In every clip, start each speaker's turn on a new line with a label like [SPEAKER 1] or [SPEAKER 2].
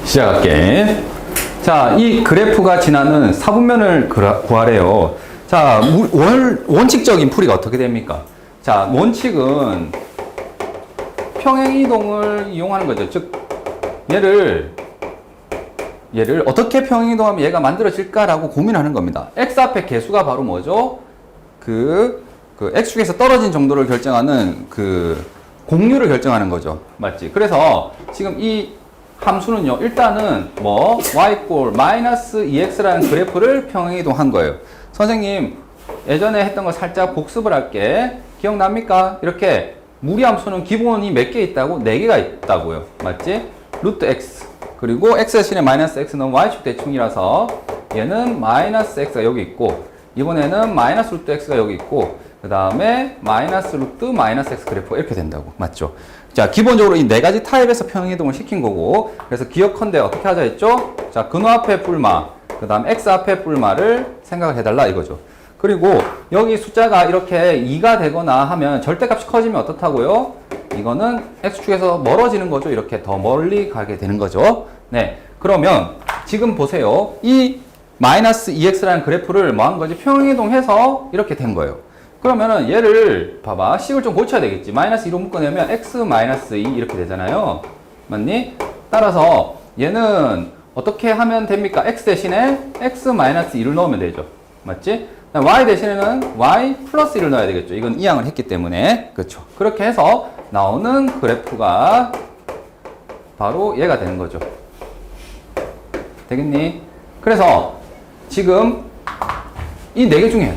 [SPEAKER 1] 시작할게. 자, 이 그래프가 지나는 사분면을 구하래요. 자, 원칙적인 풀이가 어떻게 됩니까? 자, 원칙은 평행이동을 이용하는 거죠. 즉, 얘를 어떻게 평행이동하면 얘가 만들어질까라고 고민하는 겁니다. x 앞에 개수가 바로 뭐죠? 그 x축에서 떨어진 정도를 결정하는 그 공률을 결정하는 거죠. 맞지? 그래서 지금 이 함수는요, 일단은 뭐 y 꼴 마이너스 2x라는 그래프를 평행이동한 거예요. 선생님, 예전에 했던 거 살짝 복습을 할게. 기억납니까? 이렇게 무리함수는 기본이 몇 개 있다고? 4개가 있다고요. 맞지? 루트 x. 그리고 x 대신에 마이너스 x는 y축 대칭이라서 얘는 마이너스 x가 여기 있고, 이번에는 마이너스 루트 x가 여기 있고, 그 다음에 마이너스 루트 마이너스 x 그래프가 이렇게 된다고. 맞죠? 자, 기본적으로 이 4가지 타입에서 평행이동을 시킨 거고, 그래서 기억컨대 어떻게 하자 했죠? 자, 근호 앞에 뿔마, 그 다음 x 앞에 뿔마를 생각을 해달라 이거죠. 그리고 여기 숫자가 이렇게 2가 되거나 하면 절대값이 커지면 어떻다고요? 이거는 x축에서 멀어지는 거죠. 이렇게 더 멀리 가게 되는 거죠. 네. 그러면 지금 보세요. 이 마이너스 2x라는 그래프를 뭐 한 거지? 평행이동해서 이렇게 된 거예요. 그러면은 얘를 봐봐. 식을 좀 고쳐야 되겠지. 마이너스 2로 묶어내면 x 마이너스 2 이렇게 되잖아요. 맞니? 따라서 얘는 어떻게 하면 됩니까? x 대신에 x 마이너스 2를 넣으면 되죠. 맞지? y 대신에는 y 플러스 1을 넣어야 되겠죠. 이건 이항을 했기 때문에. 그렇죠. 그렇게 해서 나오는 그래프가 바로 얘가 되는 거죠. 되겠니? 그래서 지금 이 4개 중에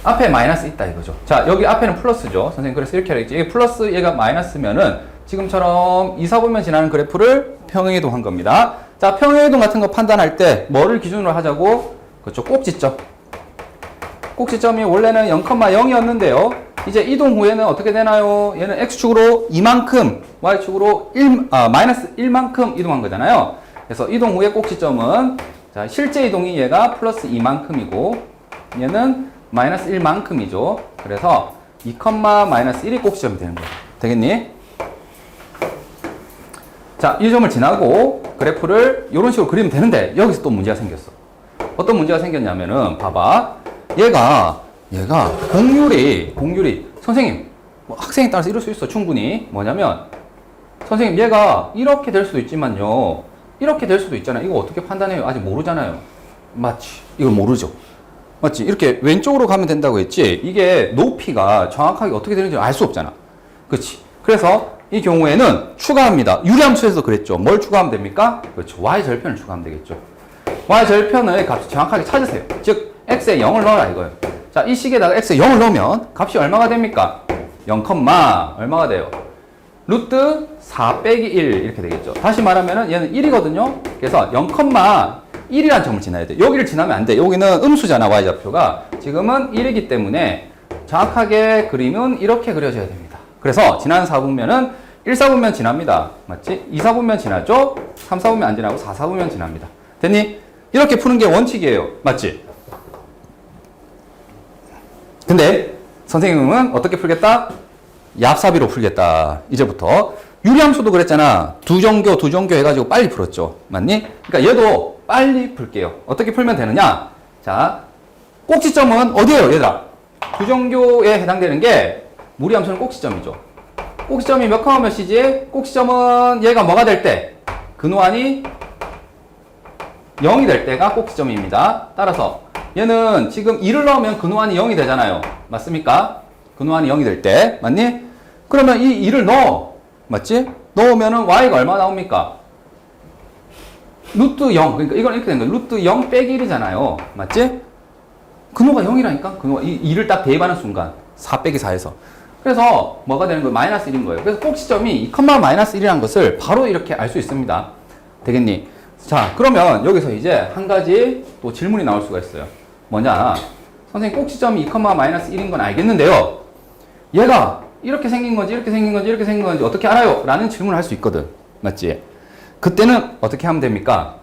[SPEAKER 1] 앞에 마이너스 있다 이거죠. 자, 여기 앞에는 플러스죠. 선생님 그래서 이렇게 하겠지. 이게 플러스 얘가 마이너스면은 지금처럼 이사분면 지나는 그래프를 평행이동 한 겁니다. 자, 평행이동 같은 거 판단할 때 뭐를 기준으로 하자고? 그렇죠. 꼭지점. 꼭지점이 원래는 0,0이었는데요. 이제 이동 후에는 어떻게 되나요? 얘는 x축으로 이만큼, y축으로 마이너스 1만큼 이동한 거잖아요. 그래서 이동 후의 꼭지점은 자, 실제 이동이 얘가 플러스 2만큼이고 얘는 마이너스 1만큼이죠. 그래서 2, 마이너스 1이 꼭지점이 되는 거예요. 되겠니? 자, 이 점을 지나고 그래프를 이런 식으로 그리면 되는데 여기서 또 문제가 생겼어. 어떤 문제가 생겼냐면은 봐봐. 얘가 공률이 선생님 뭐 학생에 따라서 이럴 수 있어. 충분히. 뭐냐면 선생님 얘가 이렇게 될 수도 있지만요. 이렇게 될 수도 있잖아요. 이거 어떻게 판단해요? 아직 모르잖아요. 맞지? 이걸 모르죠. 맞지? 이렇게 왼쪽으로 가면 된다고 했지? 이게 높이가 정확하게 어떻게 되는지 알 수 없잖아. 그렇지? 그래서 이 경우에는 추가합니다. 유리함수에서도 그랬죠. 뭘 추가하면 됩니까? 그렇죠. y절편을 추가하면 되겠죠. y절편의 값을 정확하게 찾으세요. 즉, x에 0을 넣어라 이거예요. 자, 이 식에다가 x에 0을 넣으면 값이 얼마가 됩니까? 0, 얼마가 돼요? 루트 4 빼기 1 이렇게 되겠죠. 다시 말하면은 얘는 1이거든요. 그래서 0,1이라는 점을 지나야 돼. 여기를 지나면 안 돼. 여기는 음수잖아, y좌표가. 지금은 1이기 때문에 정확하게 그림은 이렇게 그려져야 됩니다. 그래서 지나는 사분면은 1사분면 지납니다. 맞지? 2사분면 지나죠? 3사분면 안 지나고 4사분면 지납니다. 됐니? 이렇게 푸는 게 원칙이에요. 맞지? 근데 선생님은 어떻게 풀겠다? 얍사비로 풀겠다. 이제부터 유리함수도 그랬잖아. 두 정교 해가지고 빨리 풀었죠. 맞니? 그러니까 얘도 빨리 풀게요. 어떻게 풀면 되느냐? 자, 꼭지점은 어디예요, 얘들아? 두 정교에 해당되는 게 무리함수는 꼭지점이죠. 꼭지점이 몇 컴마 몇이지? 꼭지점은 얘가 뭐가 될 때? 근호안이 0이 될 때가 꼭지점입니다. 따라서 얘는 지금 2를 넣으면 근호안이 0이 되잖아요. 맞습니까? 근호안이 0이 될 때. 맞니? 그러면 이 2를 넣어. 맞지? 넣으면은 y가 얼마 나옵니까? 루트 0. 그러니까 이건 이렇게 된 거예요. 루트 0 빼기 1이잖아요. 맞지? 근호가 0이라니까? 근호가 2를 딱 대입하는 순간. 4 빼기 4에서. 그래서 뭐가 되는 거예요? 마이너스 1인 거예요. 그래서 꼭지점이 2, 마이너스 1이라는 것을 바로 이렇게 알 수 있습니다. 되겠니? 자, 그러면 여기서 이제 한 가지 또 질문이 나올 수가 있어요. 뭐냐? 선생님 꼭지점이 2, 마이너스 1인 건 알겠는데요. 얘가 이렇게 생긴 건지 이렇게 생긴 건지 이렇게 생긴 건지 어떻게 알아요? 라는 질문을 할 수 있거든. 맞지? 그때는 어떻게 하면 됩니까?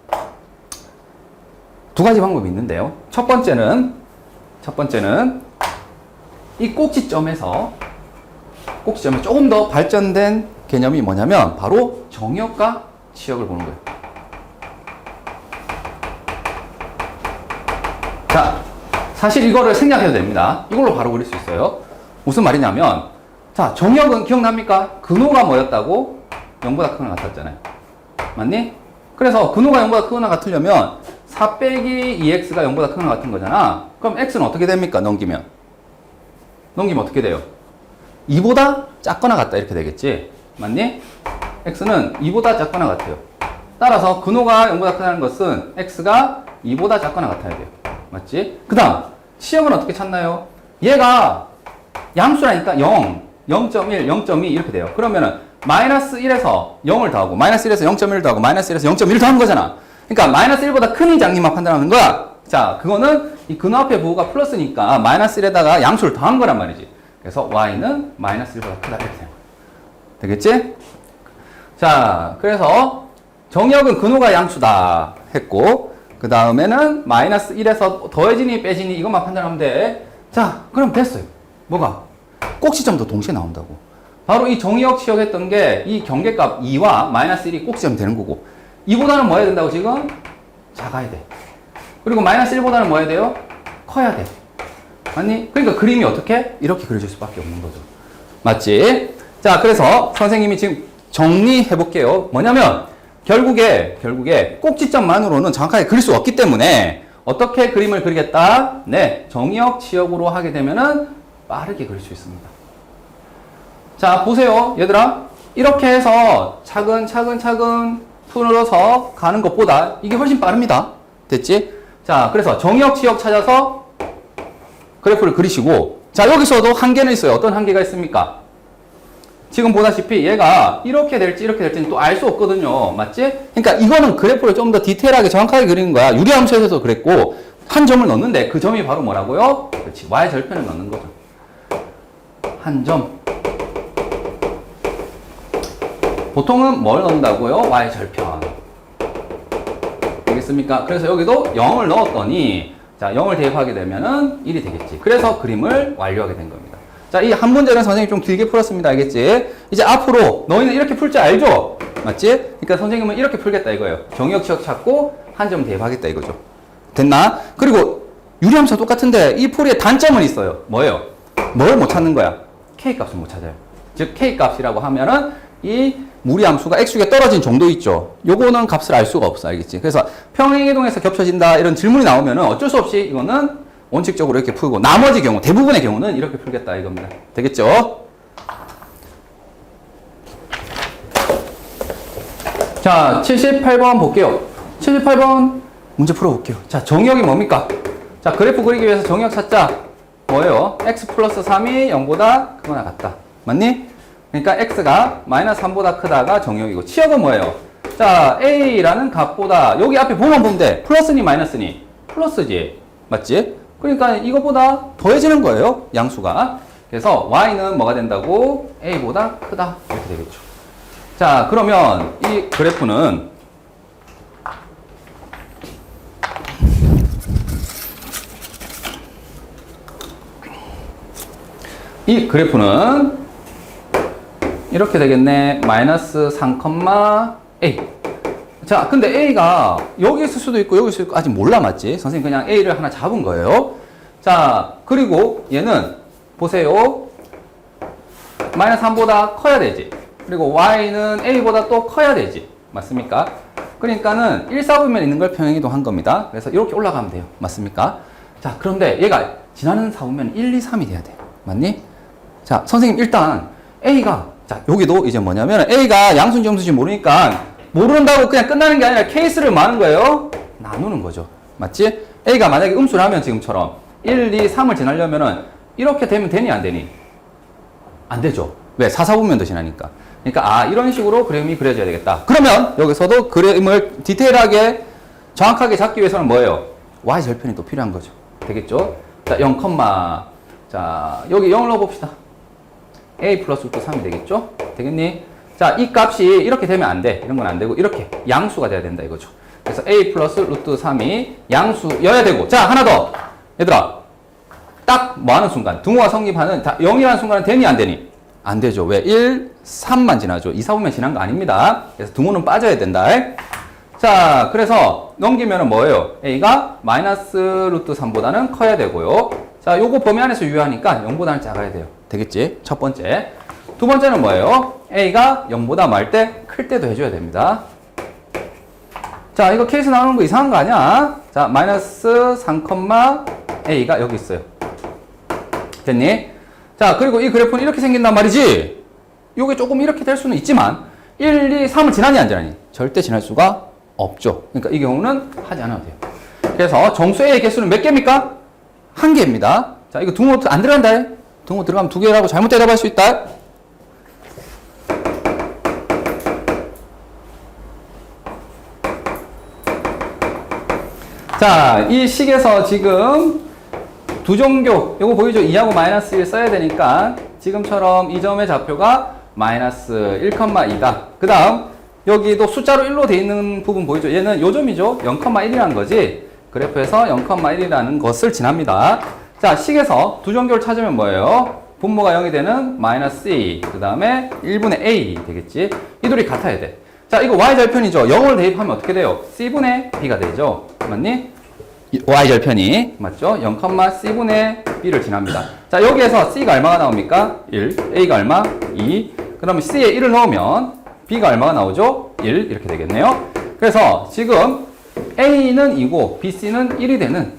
[SPEAKER 1] 두 가지 방법이 있는데요. 첫 번째는 이 꼭지점에 조금 더 발전된 개념이 뭐냐면 바로 정역과 치역을 보는 거예요. 자, 사실 이거를 생략해도 됩니다. 이걸로 바로 그릴 수 있어요. 무슨 말이냐면, 자, 정역은 기억납니까? 근호가 뭐였다고? 0보다 크거나 같았잖아요. 맞니? 그래서 근호가 0보다 크거나 같으려면 4 빼기 2x가 0보다 크거나 같은 거잖아. 그럼 x는 어떻게 됩니까? 넘기면 어떻게 돼요? 2보다 작거나 같다 이렇게 되겠지. 맞니? x는 2보다 작거나 같아요. 따라서 근호가 0보다 크다는 것은 x가 2보다 작거나 같아야 돼요. 맞지? 그 다음 치역은 어떻게 찾나요? 얘가 양수라니까 0, 0.1, 0.2 이렇게 돼요. 그러면은 마이너스 1에서 0을 더하고 마이너스 1에서 0.1을 더하고 마이너스 1에서 0.1을 더하는 거잖아. 그러니까 마이너스 1보다 큰이 작니만 판단하는 거야. 자, 그거는 이 근호 앞에 부호가 플러스니까 마이너스 1에다가 양수를 더한 거란 말이지. 그래서 y는 마이너스 1보다 크다 이렇게 되는 거야. 되겠지? 자, 그래서 정역은 근호가 양수다 했고, 그 다음에는 마이너스 1에서 더해지니 빼지니 이것만 판단하면 돼. 자, 그럼 됐어요. 뭐가? 꼭지점도 동시에 나온다고. 바로 이 정의역 치역했던 게 이 경계값 2와 마이너스 1이 꼭지점이 되는 거고, 2보다는 뭐 해야 된다고 지금? 작아야 돼. 그리고 마이너스 1보다는 뭐 해야 돼요? 커야 돼. 맞니? 그러니까 그림이 어떻게? 이렇게 그려질 수밖에 없는 거죠. 맞지? 자, 그래서 선생님이 지금 정리해 볼게요. 뭐냐면 결국에 꼭지점만으로는 정확하게 그릴 수 없기 때문에 어떻게 그림을 그리겠다? 네, 정의역 치역으로 하게 되면은 빠르게 그릴 수 있습니다. 자, 보세요. 얘들아. 이렇게 해서 차근차근 풀어서 가는 것보다 이게 훨씬 빠릅니다. 됐지? 자, 그래서 정의역 치역 찾아서 그래프를 그리시고, 자, 여기서도 한계는 있어요. 어떤 한계가 있습니까? 지금 보다시피 얘가 이렇게 될지는 또 알 수 없거든요. 맞지? 그러니까 이거는 그래프를 좀 더 디테일하게 정확하게 그리는 거야. 유리함수에서도 그랬고, 한 점을 넣는데 그 점이 바로 뭐라고요? 그렇지. y절편을 넣는 거죠. 한 점. 보통은 뭘 넣는다고요? y절편. 되겠습니까? 그래서 여기도 0을 넣었더니, 자, 0을 대입하게 되면은 1이 되겠지. 그래서 그림을 완료하게 된 겁니다. 자, 이 한 문제는 선생님이 좀 길게 풀었습니다. 알겠지? 이제 앞으로 너희는 이렇게 풀 줄 알죠? 맞지? 그러니까 선생님은 이렇게 풀겠다 이거예요. 정의역 치역 찾고 한 점 대입하겠다 이거죠. 됐나? 그리고 유리함수와 똑같은데 이 풀이에 단점은 있어요. 뭐예요? 뭘 못 찾는 거야? K값을 못 찾아요. 즉 K값이라고 하면은 이 무리함수가 x축에 떨어진 정도 있죠. 요거는 값을 알 수가 없어. 알겠지? 그래서 평행이동에서 겹쳐진다 이런 질문이 나오면은 어쩔 수 없이 이거는 원칙적으로 이렇게 풀고, 나머지 경우, 대부분의 경우는 이렇게 풀겠다 이겁니다. 되겠죠? 자, 78번 볼게요. 78번 문제 풀어볼게요. 자, 정의역이 뭡니까? 자, 그래프 그리기 위해서 정의역 찾자. 뭐예요? x 플러스 3이 0보다 크거나 같다. 맞니? 그러니까 x가 마이너스 3보다 크다가 정의역이고, 치역은 뭐예요? 자, a라는 값보다, 여기 앞에 보면 보면 돼. 플러스니 마이너스니? 플러스지. 맞지? 그러니까 이것보다 더해지는 거예요. 양수가. 그래서 y는 뭐가 된다고? a보다 크다. 이렇게 되겠죠. 자, 그러면 이 그래프는 이렇게 되겠네. 마이너스 3,a. 자, 근데 a가 여기 있을 수도 있고 여기 있을 수도 있고 아직 몰라. 맞지? 선생님 그냥 a를 하나 잡은 거예요. 자, 그리고 얘는 보세요. 마이너스 3보다 커야 되지. 그리고 y는 a보다 또 커야 되지. 맞습니까? 그러니까는 1, 4분면 있는 걸 평행이동 한 겁니다. 그래서 이렇게 올라가면 돼요. 맞습니까? 자, 그런데 얘가 지나는 4분면 1, 2, 3이 돼야 돼. 맞니? 자, 선생님 일단 a가, 자, 여기도 이제 뭐냐면 a가 양수인지 음수인지 모르니까 모른다고 그냥 끝나는 게 아니라 케이스를 뭐 하는 거예요? 나누는 거죠. 맞지? a가 만약에 음수라면 지금처럼 1, 2, 3을 지나려면은 이렇게 되면 되니 안 되니? 안 되죠. 왜? 4, 4분면도 지나니까. 그러니까 이런 식으로 그림이 그려져야 되겠다. 그러면 여기서도 그림을 디테일하게 정확하게 잡기 위해서는 뭐예요? y절편이 또 필요한 거죠. 되겠죠? 자, 0, 자, 여기 0을 넣어봅시다. a 플러스 루트 3이 되겠죠? 되겠니? 자, 이 값이 이렇게 되면 안 돼. 이런 건 안 되고 이렇게 양수가 돼야 된다 이거죠. 그래서 a 플러스 루트 3이 양수여야 되고, 자, 하나 더. 얘들아, 딱 뭐 하는 순간, 등호가 성립하는 0이라는 순간은 되니 안 되니? 안 되죠. 왜? 1, 3만 지나죠. 2, 4분면 지난 거 아닙니다. 그래서 등호는 빠져야 된다. 자, 그래서 넘기면은 뭐예요? a가 마이너스 루트 3보다는 커야 되고요. 자, 요거 범위 안에서 유효하니까 0보다는 작아야 돼요. 되겠지? 첫 번째. 두 번째는 뭐예요? a가 0보다 말 때 클 때도 해줘야 됩니다. 자, 이거 케이스 나오는 거 이상한 거 아니야? 자, 마이너스 3, a가 여기 있어요. 됐니? 자, 그리고 이 그래프는 이렇게 생긴단 말이지? 요게 조금 이렇게 될 수는 있지만 1, 2, 3을 지나니 안 지나니? 절대 지날 수가 없죠. 그러니까 이 경우는 하지 않아도 돼요. 그래서 정수 A의 개수는 몇 개입니까? 한 개입니다. 자, 이거 등호 안 들어간다. 등호 들어가면 두 개라고 잘못 대답할 수 있다. 자, 이 식에서 지금 두 종교, 요거 보이죠? 2하고 마이너스 1 써야 되니까 지금처럼 이 점의 좌표가 마이너스 1,2다. 그 다음 여기도 숫자로 1로 돼 있는 부분 보이죠? 얘는 요 점이죠? 0,1이라는 거지. 그래프에서 0,1이라는 것을 지납니다. 자, 식에서 두 종교를 찾으면 뭐예요? 분모가 0이 되는 마이너스 a, 그 다음에 1분의 a 되겠지? 이 둘이 같아야 돼. 자, 이거 y절편이죠? 0을 대입하면 어떻게 돼요? c분의 b가 되죠? 맞니? y절편이 맞죠? 0,c분의 b를 지납니다. 자, 여기에서 c가 얼마가 나옵니까? 1, a가 얼마? 2. 그러면 c에 1을 넣으면 b가 얼마가 나오죠? 1 이렇게 되겠네요. 그래서 지금 a는 2고 bc는 1이 되는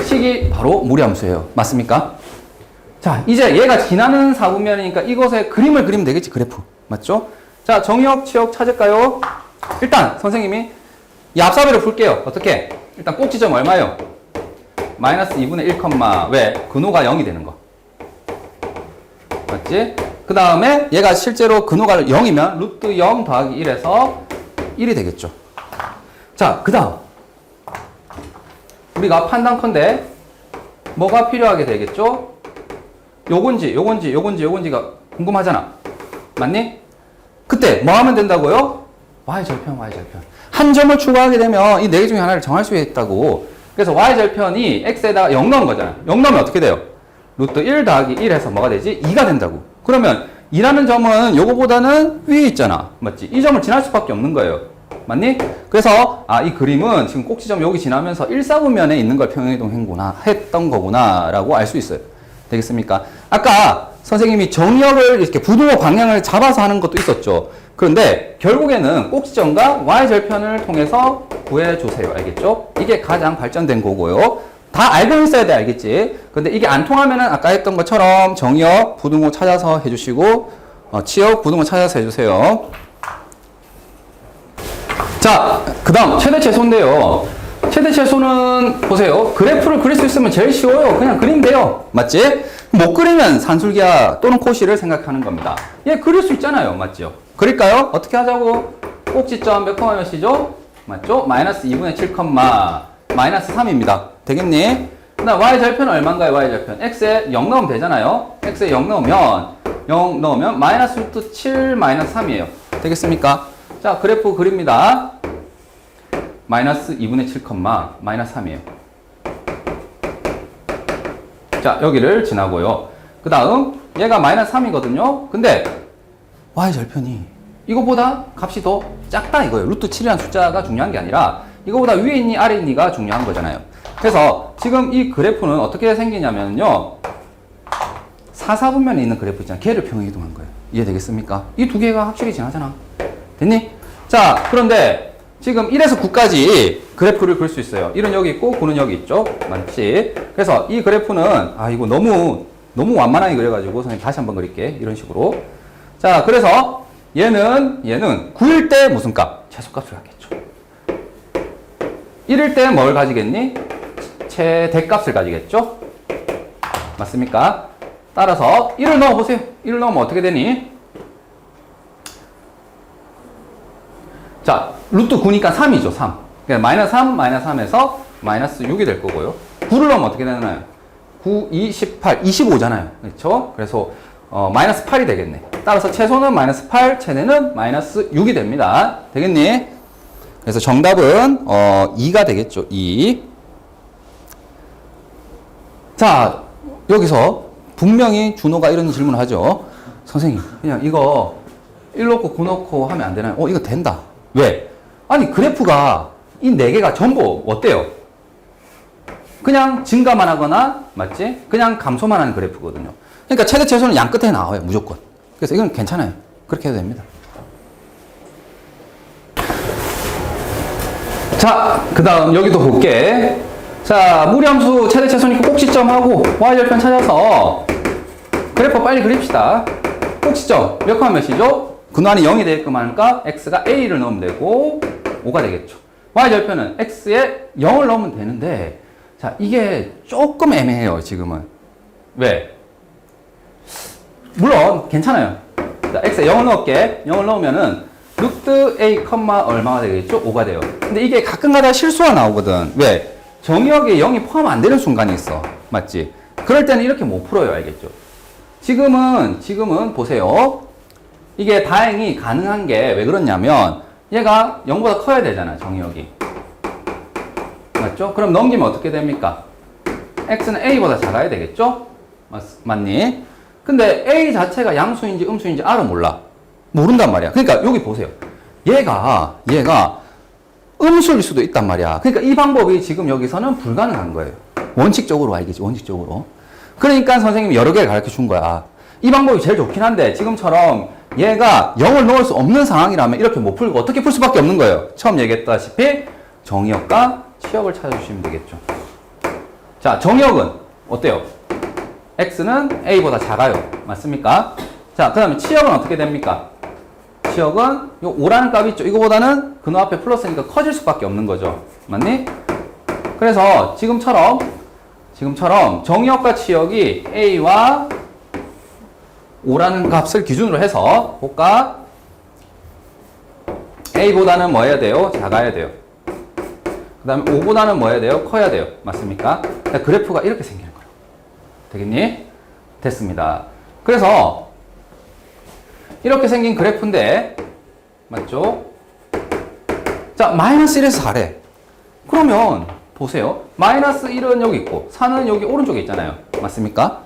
[SPEAKER 1] 식이 바로 무리함수예요. 맞습니까? 자, 이제 얘가 지나는 사분면이니까 이것의 그림을 그리면 되겠지, 그래프. 맞죠? 자, 정역, 치역 찾을까요? 일단 선생님이 이 앞사배로 풀게요. 어떻게? 일단 꼭지점 얼마예요? 마이너스 2분의 1, 왜? 근호가 0이 되는 거. 맞지? 그 다음에 얘가 실제로 근호가 0이면 루트 0 더하기 1에서 1이 되겠죠. 자, 그 다음 우리가 판단컨대 뭐가 필요하게 되겠죠? 요건지가 궁금하잖아. 맞니? 그때 뭐 하면 된다고요? y절편. 한 점을 추가하게 되면 이 네 개 중에 하나를 정할 수 있다고. 그래서 y절편이 x에다가 0 넣은 거잖아. 0 넣으면 어떻게 돼요? 루트 1 더하기 1 해서 뭐가 되지? 2가 된다고. 그러면 2라는 점은 요거보다는 위에 있잖아. 맞지? 이 점을 지날 수밖에 없는 거예요. 맞니? 그래서 이 그림은 지금 꼭지점 여기 지나면서 1사분면에 있는 걸 평행이동 했던 거구나 라고 알 수 있어요. 되겠습니까? 아까 선생님이 정역을 이렇게 부등호 방향을 잡아서 하는 것도 있었죠. 그런데 결국에는 꼭지점과 y절편을 통해서 구해주세요. 알겠죠? 이게 가장 발전된 거고요. 다 알고 있어야 돼. 알겠지? 근데 이게 안 통하면은 아까 했던 것처럼 정역, 부등호 찾아서 해주시고 치역, 부등호 찾아서 해주세요. 자, 그 다음 최대 최소인데요. 최대 최소는 보세요. 그래프를 그릴 수 있으면 제일 쉬워요. 그냥 그리면 돼요. 맞지? 못 그리면 산술기하 또는 코시를 생각하는 겁니다. 얘 그릴 수 있잖아요. 맞죠? 그릴까요? 어떻게 하자고? 꼭지점 몇 컴마 몇이죠? 맞죠? 마이너스 2분의 7 마이너스 3입니다. 되겠니? 그 다음 y절편은 얼마인가요? y절편. x에 0 넣으면 되잖아요. x에 0 넣으면 마이너스 루트 7 마이너스 3이에요. 되겠습니까? 자, 그래프 그립니다. 마이너스 2분의 7 마이너스 3이에요. 자, 여기를 지나고요. 그 다음 얘가 마이너스 3이거든요. 근데 y절편이 이거보다 값이 더 작다 이거예요. 루트 7이라는 숫자가 중요한 게 아니라 이거보다 위에 있니 아래 있니가 중요한 거잖아요. 그래서 지금 이 그래프는 어떻게 생기냐면요. 4사분면에 있는 그래프 있잖아요. 걔를 평행이동한 거예요. 이해되겠습니까? 이 두 개가 확실히 지나잖아. 됐니? 자, 그런데 지금 1에서 9까지 그래프를 그릴 수 있어요. 1은 여기 있고 9는 여기 있죠. 맞지? 그래서 이 그래프는 이거 너무 완만하게 그려가지고 선생님 다시 한번 그릴게. 이런 식으로. 자, 그래서 얘는 9일 때 무슨 값? 최소값을 갖겠죠. 1일 때 뭘 가지겠니? 최대값을 가지겠죠. 맞습니까? 따라서 1을 넣어보세요. 1을 넣으면 어떻게 되니? 자, 루트 9니까 3이죠. 3. 그러니까 마이너스 3, 마이너스 3에서 마이너스 6이 될 거고요. 9를 넣으면 어떻게 되나요? 9, 2, 18, 25잖아요. 그렇죠? 그래서 마이너스 8이 되겠네. 따라서 최소는 마이너스 8, 최대는 마이너스 6이 됩니다. 되겠니? 그래서 정답은 2가 되겠죠. 2. 자, 여기서 분명히 준호가 이런 질문을 하죠. 선생님, 그냥 이거 1 놓고 9 놓고 하면 안 되나요? 이거 된다. 왜? 아니, 그래프가 이 4개가 전부 어때요? 그냥 증가만 하거나, 맞지? 그냥 감소만 하는 그래프거든요. 그러니까 최대 최소는 양 끝에 나와요, 무조건. 그래서 이건 괜찮아요. 그렇게 해도 됩니다. 자, 그 다음 여기도 볼게. 자, 무리함수 최대 최소니까 꼭지점하고 y절편 찾아서 그래프 빨리 그립시다. 꼭지점 몇 칸 몇이죠? 근원이 0이 되게끔 하니까 x가 a를 넣으면 되고 5가 되겠죠. y절편은 x에 0을 넣으면 되는데, 자, 이게 조금 애매해요, 지금은. 왜? 물론 괜찮아요. 자, x에 0을 넣을게. 0을 넣으면은 루트 a, 얼마가 되겠죠? 5가 돼요. 근데 이게 가끔가다 실수가 나오거든. 왜? 정의역에 0이 포함 안 되는 순간이 있어. 맞지? 그럴 때는 이렇게 못 풀어요. 알겠죠? 지금은 보세요. 이게 다행히 가능한 게 왜 그렇냐면 얘가 0보다 커야 되잖아, 정의역이. 맞죠? 그럼 넘기면 어떻게 됩니까? x는 a보다 작아야 되겠죠? 맞니? 근데 a 자체가 양수인지 음수인지 알아 몰라. 모른단 말이야. 그러니까 여기 보세요. 얘가 음수일 수도 있단 말이야. 그러니까 이 방법이 지금 여기서는 불가능한 거예요. 원칙적으로 알겠지, 원칙적으로. 그러니까 선생님이 여러 개를 가르쳐 준 거야. 이 방법이 제일 좋긴 한데 지금처럼 얘가 0을 넣을 수 없는 상황이라면 이렇게 못 풀고 어떻게 풀 수밖에 없는 거예요. 처음 얘기했다시피 정의역과 치역을 찾아주시면 되겠죠. 자, 정의역은 어때요? x는 a보다 작아요. 맞습니까? 자, 그 다음에 치역은 어떻게 됩니까? 치역은 요 5라는 값이 있죠. 이거보다는 근호 앞에 플러스니까 커질 수밖에 없는 거죠. 맞니? 그래서 지금처럼 정의역과 치역이 a와 5라는 값을 기준으로 해서 볼까? a보다는 뭐 해야 돼요? 작아야 돼요. 그 다음에 5보다는 뭐 해야 돼요? 커야 돼요. 맞습니까? 그러니까 그래프가 이렇게 생기는 거예요. 되겠니? 됐습니다. 그래서 이렇게 생긴 그래프인데, 맞죠? 자, 마이너스 1에서 4래. 그러면 보세요. 마이너스 1은 여기 있고 4는 여기 오른쪽에 있잖아요. 맞습니까?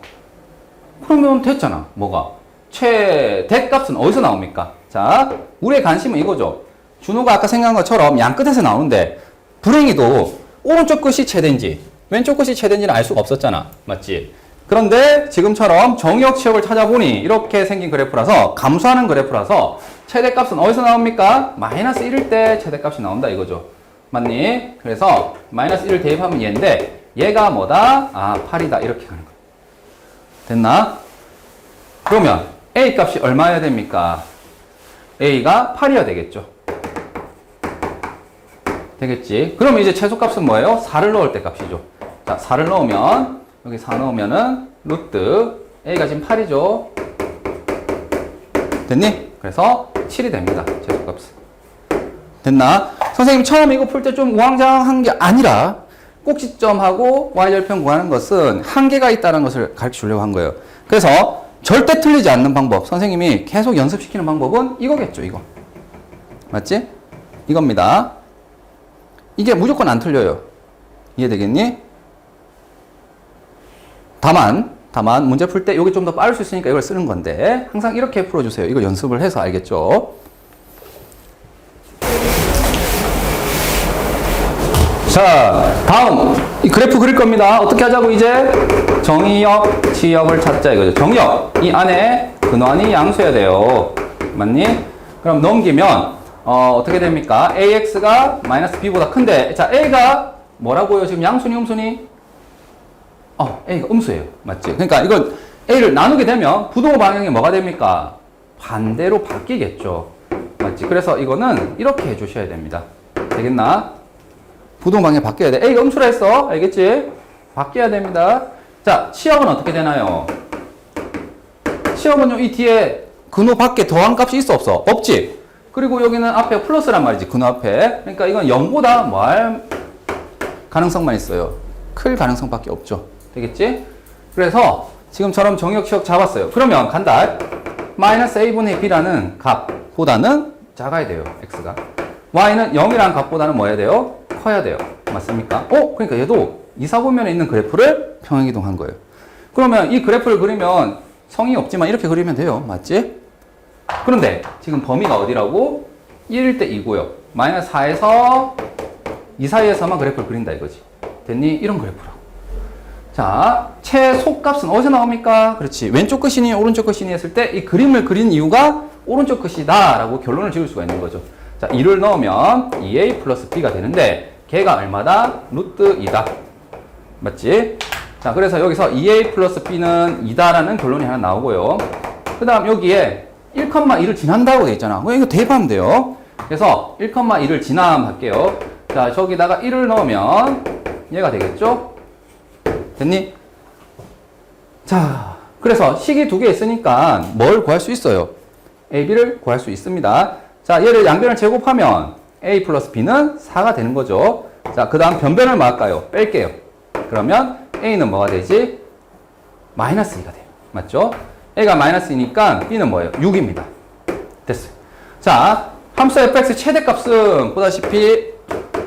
[SPEAKER 1] 그러면 됐잖아. 뭐가? 최대값은 어디서 나옵니까? 자, 우리의 관심은 이거죠. 준호가 아까 생각한 것처럼 양 끝에서 나오는데 불행히도 오른쪽 끝이 최대인지 왼쪽 끝이 최대인지는 알 수가 없었잖아. 맞지? 그런데 지금처럼 정의역 치역을 찾아보니 이렇게 생긴 그래프라서, 감소하는 그래프라서 최대값은 어디서 나옵니까? 마이너스 1일 때 최대값이 나온다 이거죠. 맞니? 그래서 마이너스 1을 대입하면 얘인데 얘가 뭐다? 아, 8이다. 이렇게 가는 거야. 됐나? 그러면 A 값이 얼마여야 됩니까? A가 8이어야 되겠죠. 되겠지? 그러면 이제 최소값은 뭐예요? 4를 넣을 때 값이죠. 자, 4를 넣으면 여기 4 넣으면은 루트 A가 지금 8이죠. 됐니? 그래서 7이 됩니다. 최소값은. 됐나? 선생님 처음 이거 풀 때 좀 우왕좌왕한 게 아니라 꼭지점하고 y절편 구하는 것은 한계가 있다는 것을 가르쳐 주려고 한 거예요. 그래서 절대 틀리지 않는 방법, 선생님이 계속 연습시키는 방법은 이거겠죠. 이거. 맞지? 이겁니다. 이게 무조건 안 틀려요. 이해되겠니? 다만 문제 풀 때 이게 좀 더 빠를 수 있으니까 이걸 쓰는 건데 항상 이렇게 풀어주세요. 이거 연습을 해서 알겠죠? 자, 다음 이 그래프 그릴 겁니다. 어떻게 하자고 이제? 정의역, 치역을 찾자 이거죠. 정의역, 이 안에 근원이 양수여야 돼요. 맞니? 그럼 넘기면 어떻게 됩니까? AX가 마이너스 B보다 큰데, 자, A가 뭐라고요? 지금 양수니 음수니? A가 음수예요. 맞지? 그러니까 이건 A를 나누게 되면 부동호 방향이 뭐가 됩니까? 반대로 바뀌겠죠. 맞지? 그래서 이거는 이렇게 해주셔야 됩니다. 되겠나? 부동호 방향이 바뀌어야 돼. A가 음수라 했어. 알겠지? 바뀌어야 됩니다. 자, 치역은 어떻게 되나요? 치역은요, 이 뒤에 근호 밖에 더한 값이 있어 없어? 없지? 그리고 여기는 앞에 플러스란 말이지. 근호 앞에. 그러니까 이건 0보다 뭐 할 가능성만 있어요. 클 가능성밖에 없죠. 되겠지? 그래서 지금처럼 정의역 치역 잡았어요. 그러면 간다. 마이너스 a분의 b라는 값보다는 작아야 돼요. x가. y는 0이라는 값보다는 뭐 해야 돼요? 커야 돼요. 맞습니까? 그러니까 얘도 이사분면에 있는 그래프를 평행이동한 거예요. 그러면 이 그래프를 그리면 성이 없지만 이렇게 그리면 돼요. 맞지? 그런데 지금 범위가 어디라고? 1일 때 2고요. 마이너스 4에서 2 사이에서만 그래프를 그린다 이거지. 됐니? 이런 그래프라고. 자, 최소값은 어디서 나옵니까? 그렇지. 왼쪽 끝이니 오른쪽 끝이니 했을 때 이 그림을 그린 이유가 오른쪽 끝이다 라고 결론을 지을 수가 있는 거죠. 자, 2를 넣으면 2a 플러스 b가 되는데 걔가 얼마다? 루트 2다. 맞지? 자, 그래서 여기서 2a 플러스 b는 2다라는 결론이 하나 나오고요. 그 다음 여기에 1,2를 지난다고 돼 있잖아. 이거 대입하면 돼요. 그래서 1,2를 지남할게요. 자, 저기다가 1을 넣으면 얘가 되겠죠? 됐니? 자, 그래서 식이 두 개 있으니까 뭘 구할 수 있어요? a, b를 구할 수 있습니다. 자, 얘를 양변을 제곱하면 a 플러스 b는 4가 되는 거죠. 자, 그 다음 변변을 뭐 할까요? 뺄게요. 그러면 a는 뭐가 되지? 마이너스 2가 돼요. 맞죠? a가 마이너스 2니까 b는 뭐예요? 6입니다. 됐어요. 자, 함수 fx 최대값은 보다시피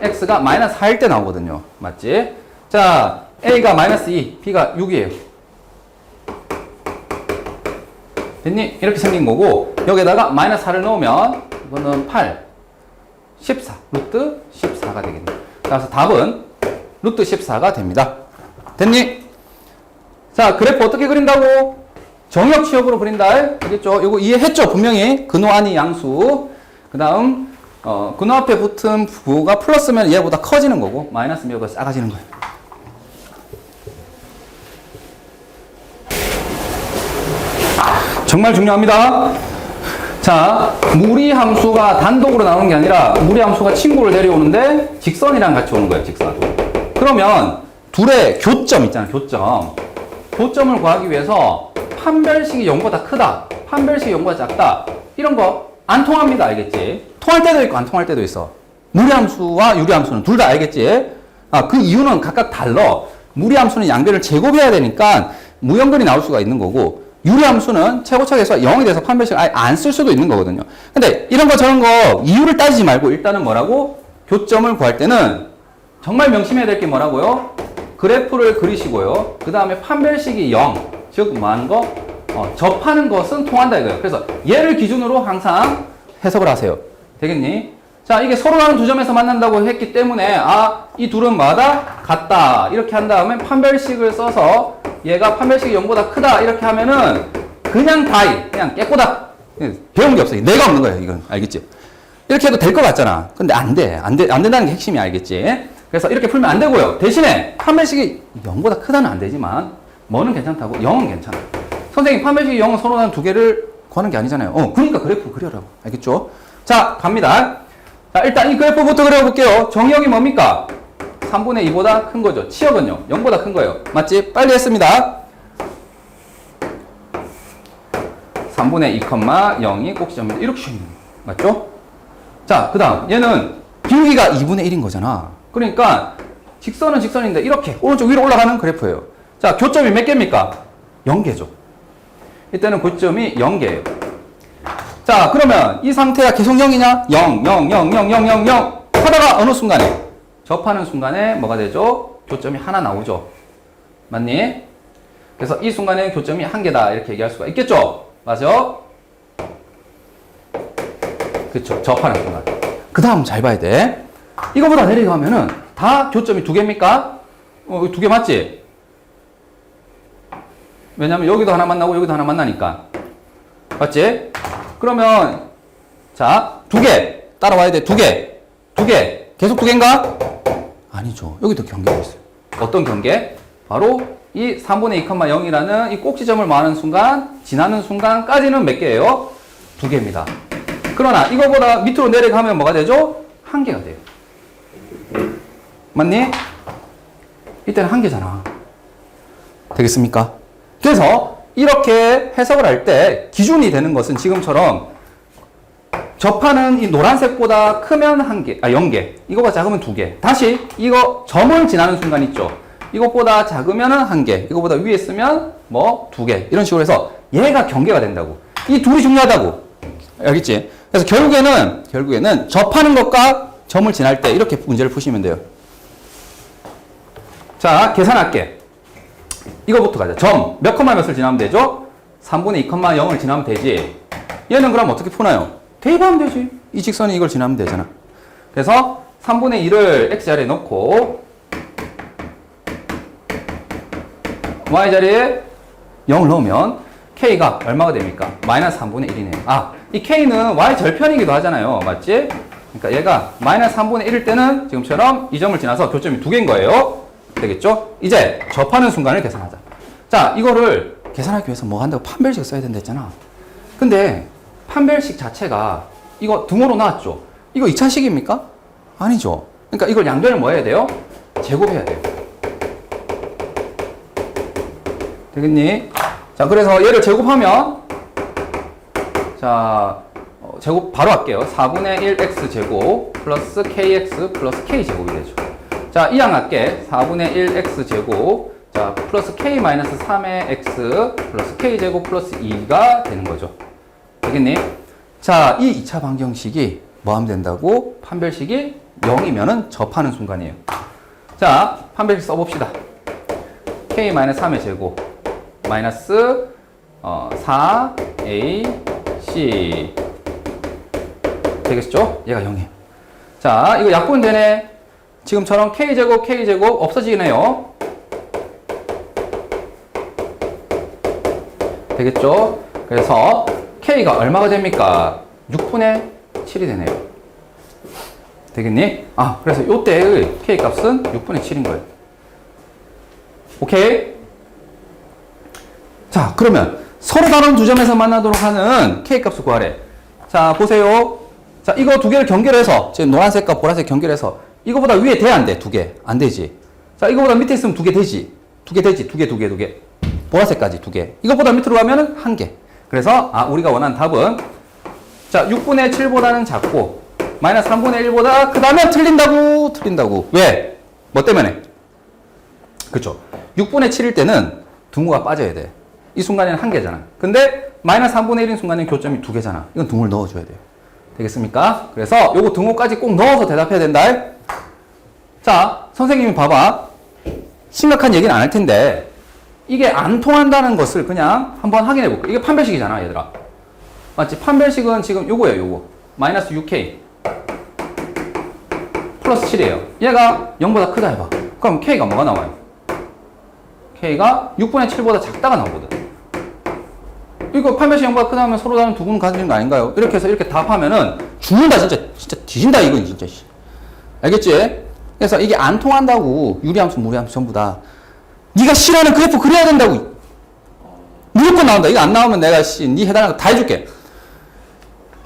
[SPEAKER 1] x가 마이너스 4일 때 나오거든요. 맞지? 자, a가 마이너스 2, b가 6이에요. 됐니? 이렇게 생긴 거고 여기다가 마이너스 4를 넣으면 이거는 8, 14, 루트 14가 되겠네. 그래서 답은 루트 14가 됩니다. 됐니? 자, 그래프 어떻게 그린다고? 정역 취역으로 그린다. 알겠죠? 이거 이해했죠? 분명히 근호 아니 양수. 그 다음 근호 앞에 붙은 부호가 플러스면 얘보다 커지는 거고 마이너스면 얘보다 작아지는 거예요. 정말 중요합니다. 자, 무리함수가 단독으로 나오는 게 아니라 무리함수가 친구를 데려오는데 직선이랑 같이 오는 거예요. 직선. 그러면 둘의 교점 있잖아요. 교점을 구하기 위해서 판별식이 0보다 크다, 판별식이 0보다 작다, 이런 거 안 통합니다. 알겠지? 통할 때도 있고 안 통할 때도 있어. 무리함수와 유리함수는 둘 다 알겠지? 그 이유는 각각 달라. 무리함수는 양변을 제곱해야 되니까 무형근이 나올 수가 있는 거고 유리함수는 최고척에서 0이 돼서 판별식을 아예 안 쓸 수도 있는 거거든요. 근데 이런 거 저런 거 이유를 따지지 말고 일단은 뭐라고? 교점을 구할 때는 정말 명심해야 될 게 뭐라고요? 그래프를 그리시고요. 그 다음에 판별식이 0, 즉 뭐하는 거? 접하는 것은 통한다 이거예요. 그래서 얘를 기준으로 항상 해석을 하세요. 되겠니? 자, 이게 서로 다른 두 점에서 만난다고 했기 때문에 이 둘은 뭐다? 같다. 이렇게 한 다음에 판별식을 써서 얘가 판별식이 0보다 크다. 이렇게 하면은 그냥 그냥 깨꼬다. 배운 게 없어. 내가 없는 거예요. 이건 알겠지? 이렇게 해도 될 것 같잖아. 근데 안 된다는 게 핵심이 알겠지? 그래서 이렇게 풀면 안 되고요. 대신에 판별식이 0보다 크다는 안 되지만 뭐는 괜찮다고? 0은 괜찮아. 선생님, 판별식이 0은 서로 다른 두 개를 구하는 게 아니잖아요. 그러니까 그래프 그려라고. 알겠죠? 자, 갑니다. 자, 일단 이 그래프부터 그려볼게요. 정역이 뭡니까? 3분의 2보다 큰 거죠. 치역은요? 0보다 큰 거예요. 맞지? 빨리 했습니다. 3분의 2,0이 꼭지점입니다. 이렇게 쉬운 거예요. 맞죠? 자, 그 다음 얘는 비우기가 2분의 1인 거잖아. 그러니까 직선은 직선인데 이렇게 오른쪽 위로 올라가는 그래프예요. 자, 교점이 몇 개입니까? 0개죠. 이때는 고점이 0개예요. 자, 그러면 이 상태가 계속 0이냐? 0, 0, 0, 0, 0, 0, 0 하다가 어느 순간에 접하는 순간에 뭐가 되죠? 교점이 하나 나오죠. 맞니? 그래서 이 순간에 교점이 한 개다 이렇게 얘기할 수가 있겠죠? 맞아? 그쵸, 접하는 순간. 그 다음 잘 봐야 돼. 이거보다 내려가면은 다 교점이 두 개입니까? 두 개 맞지? 왜냐면 여기도 하나 만나고 여기도 하나 만나니까. 맞지? 그러면 자, 두 개 따라와야 돼. 두 개 계속 두 개인가? 아니죠. 여기도 경계가 있어요. 어떤 경계? 바로 이 3분의 2,0이라는 이 꼭지점을 마하는 순간, 지나는 순간까지는 몇 개예요? 두 개입니다. 그러나 이거보다 밑으로 내려가면 뭐가 되죠? 한 개가 돼요. 맞니? 이때는 한 개잖아. 되겠습니까? 그래서 이렇게 해석을 할 때 기준이 되는 것은 지금처럼 접하는 이 노란색보다 크면 0개, 이거보다 작으면 2개. 다시 이거 점을 지나는 순간 있죠. 이것보다 작으면 1개, 이거보다 위에 있으면 뭐 2개. 이런 식으로 해서 얘가 경계가 된다고. 이 둘이 중요하다고. 알겠지? 그래서 결국에는 접하는 것과 점을 지날 때 이렇게 문제를 푸시면 돼요. 자, 계산할게. 이거부터 가자. 점, 몇 컴마 몇을 지나면 되죠? 3분의 2,0을 지나면 되지. 얘는 그럼 어떻게 푸나요? 대입하면 되지. 이 직선이 이걸 지나면 되잖아. 그래서 3분의 1을 x자리에 넣고 y자리에 0을 넣으면 k가 얼마가 됩니까? 마이너스 3분의 1이네요. 아, 이 k는 y 절편이기도 하잖아요. 맞지? 그러니까 얘가 마이너스 3분의 1일 때는 지금처럼 이 점을 지나서 교점이 2개인 거예요. 되겠죠? 이제 접하는 순간을 계산하자. 자, 이거를 계산하기 위해서 뭐 한다고 판별식 써야 된다 했잖아. 근데 판별식 자체가 이거 등호로 나왔죠? 이거 2차식입니까? 아니죠. 그러니까 이걸 양변을 뭐 해야 돼요? 제곱해야 돼요. 되겠니? 자, 그래서 얘를 제곱하면 자, 제곱 바로 할게요. 4분의 1x 제곱 플러스 kx 플러스 k 제곱이 되죠. 자, 이항할게. 4분의 1x 제곱 자, 플러스 k 마이너스 3의 x 플러스 k 제곱 플러스 2가 되는 거죠. 되겠니? 자, 이 2차 방정식이 뭐 하면 된다고? 판별식이 0이면은 접하는 순간이에요. 자, 판별식 써봅시다. k 마이너스 3의 제곱 마이너스 4ac 되겠죠? 얘가 0이에요. 자, 이거 약분 되네. 지금처럼 k제곱 k제곱 없어지네요. 되겠죠? 그래서 k가 얼마가 됩니까? 6분의 7이 되네요. 되겠니? 아, 그래서 이때의 k 값은 6분의 7인 거예요. 오케이? 자, 그러면 서로 다른 두 점에서 만나도록 하는 k 값을 구하래. 자, 보세요. 자, 이거 두 개를 경결해서, 지금 노란색과 보라색 경결해서, 이거보다 위에 돼, 안 돼? 두 개. 안 되지. 자, 이거보다 밑에 있으면 두 개 되지. 두 개 되지. 두 개. 보라색까지 두 개. 이거보다 밑으로 가면은 한 개. 그래서, 아, 우리가 원하는 답은, 자, 6분의 7보다는 작고, 마이너스 3분의 1보다 크다면 틀린다고. 왜? 뭐 때문에? 그쵸. 6분의 7일 때는 등호가 빠져야 돼. 이 순간에는 한 개잖아. 근데, 마이너스 3분의 1인 순간에는 교점이 두 개잖아. 이건 등호를 넣어줘야 돼요. 되겠습니까? 그래서 요거 등호까지 꼭 넣어서 대답해야 된다. 자, 선생님이 봐봐. 심각한 얘기는 안 할 텐데 이게 안 통한다는 것을 그냥 한번 확인해 볼게. 이게 판별식이잖아, 얘들아. 맞지? 판별식은 지금 요거예요, 요거. 마이너스 6k 플러스 7이에요. 얘가 0보다 크다 해봐. 그럼 k가 뭐가 나와요? k가 6분의 7보다 작다가 나오거든. 이거 판별식 0보다 크다 하면 서로 다른 두 분은 가지는 거 아닌가요? 이렇게 해서 이렇게 답하면은 죽는다, 진짜 뒤진다, 이건 진짜. 알겠지? 그래서 이게 안 통한다고, 유리함수, 무리함수 전부 다. 네가 싫어하는 그래프 그려야 된다고. 무조건 나온다. 이거 안 나오면 내가 네 해당하는 거 다 해줄게.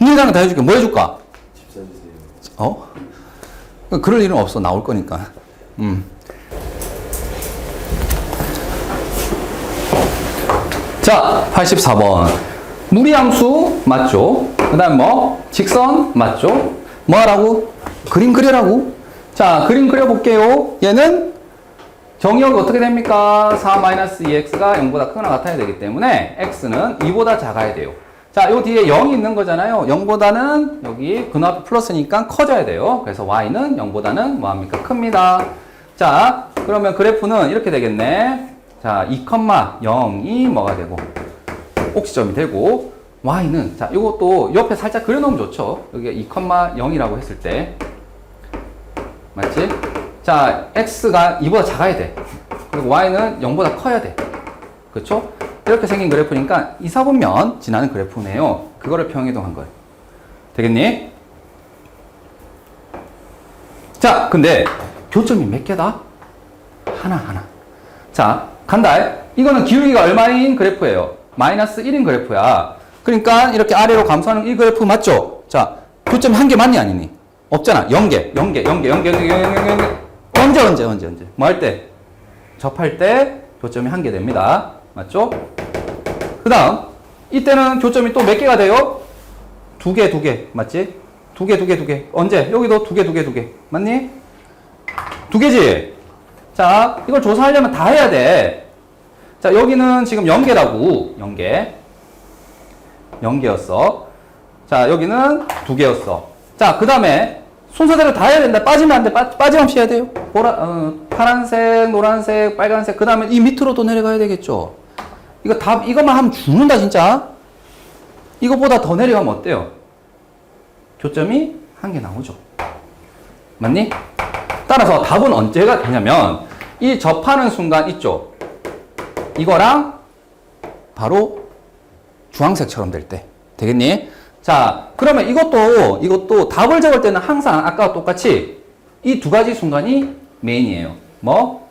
[SPEAKER 1] 네 해당하는 거 다 해줄게. 뭐 해줄까?
[SPEAKER 2] 집 사주세요.
[SPEAKER 1] 어? 그럴 일은 없어. 나올 거니까. 자, 84번. 무리함수 맞죠? 그 다음 뭐? 직선 맞죠? 뭐 하라고? 그림 그리라고? 자, 그림 그려볼게요. 얘는 정의역이 어떻게 됩니까? 4-2x가 0보다 크거나 같아야 되기 때문에 x는 2보다 작아야 돼요. 자, 요 뒤에 0이 있는 거잖아요. 0보다는 여기 근호 앞에 플러스니까 커져야 돼요. 그래서 y는 0보다는 뭐합니까? 큽니다. 자, 그러면 그래프는 이렇게 되겠네. 자, 2,0이 뭐가 되고 옥시점이 되고 y는 자, 이것도 옆에 살짝 그려놓으면 좋죠. 여기 2,0이라고 했을 때 맞지? 자, x가 2보다 작아야 돼. 그리고 y는 0보다 커야 돼. 그렇죠? 이렇게 생긴 그래프니까 이사분면 지나는 그래프네요. 그거를 평행이동한 거예요. 되겠니? 자, 근데 교점이 몇 개다? 하나. 자, 간다. 이거는 기울기가 얼마인 그래프예요? 마이너스 1인 그래프야. 그러니까 이렇게 아래로 감소하는 이 그래프 맞죠? 자, 교점이 한 개 맞니 아니니? 없잖아. 0개. 언제? 뭐 할 때? 접할 때 교점이 한 개 됩니다. 맞죠? 그 다음, 이때는 교점이 또 몇 개가 돼요? 두 개. 맞지? 두 개. 언제? 여기도 두 개. 맞니? 두 개지? 자, 이걸 조사하려면 다 해야 돼. 자, 여기는 지금 0개라고. 0개였어. 자, 여기는 두 개였어. 자, 그 다음에 순서대로 다 해야 된다. 빠지면 안 돼. 빠짐없이 해야 돼요. 파란색, 노란색, 빨간색. 그 다음에 이 밑으로도 내려가야 되겠죠. 이것만 하면 죽는다, 진짜. 이거보다 더 내려가면 어때요? 교점이 한 개 나오죠. 맞니? 따라서 답은 언제가 되냐면 이 접하는 순간 있죠. 이거랑 바로 주황색처럼 될 때. 되겠니? 자, 그러면 이것도 답을 적을 때는 항상 아까와 똑같이 이 두 가지 순간이 메인이에요. 뭐?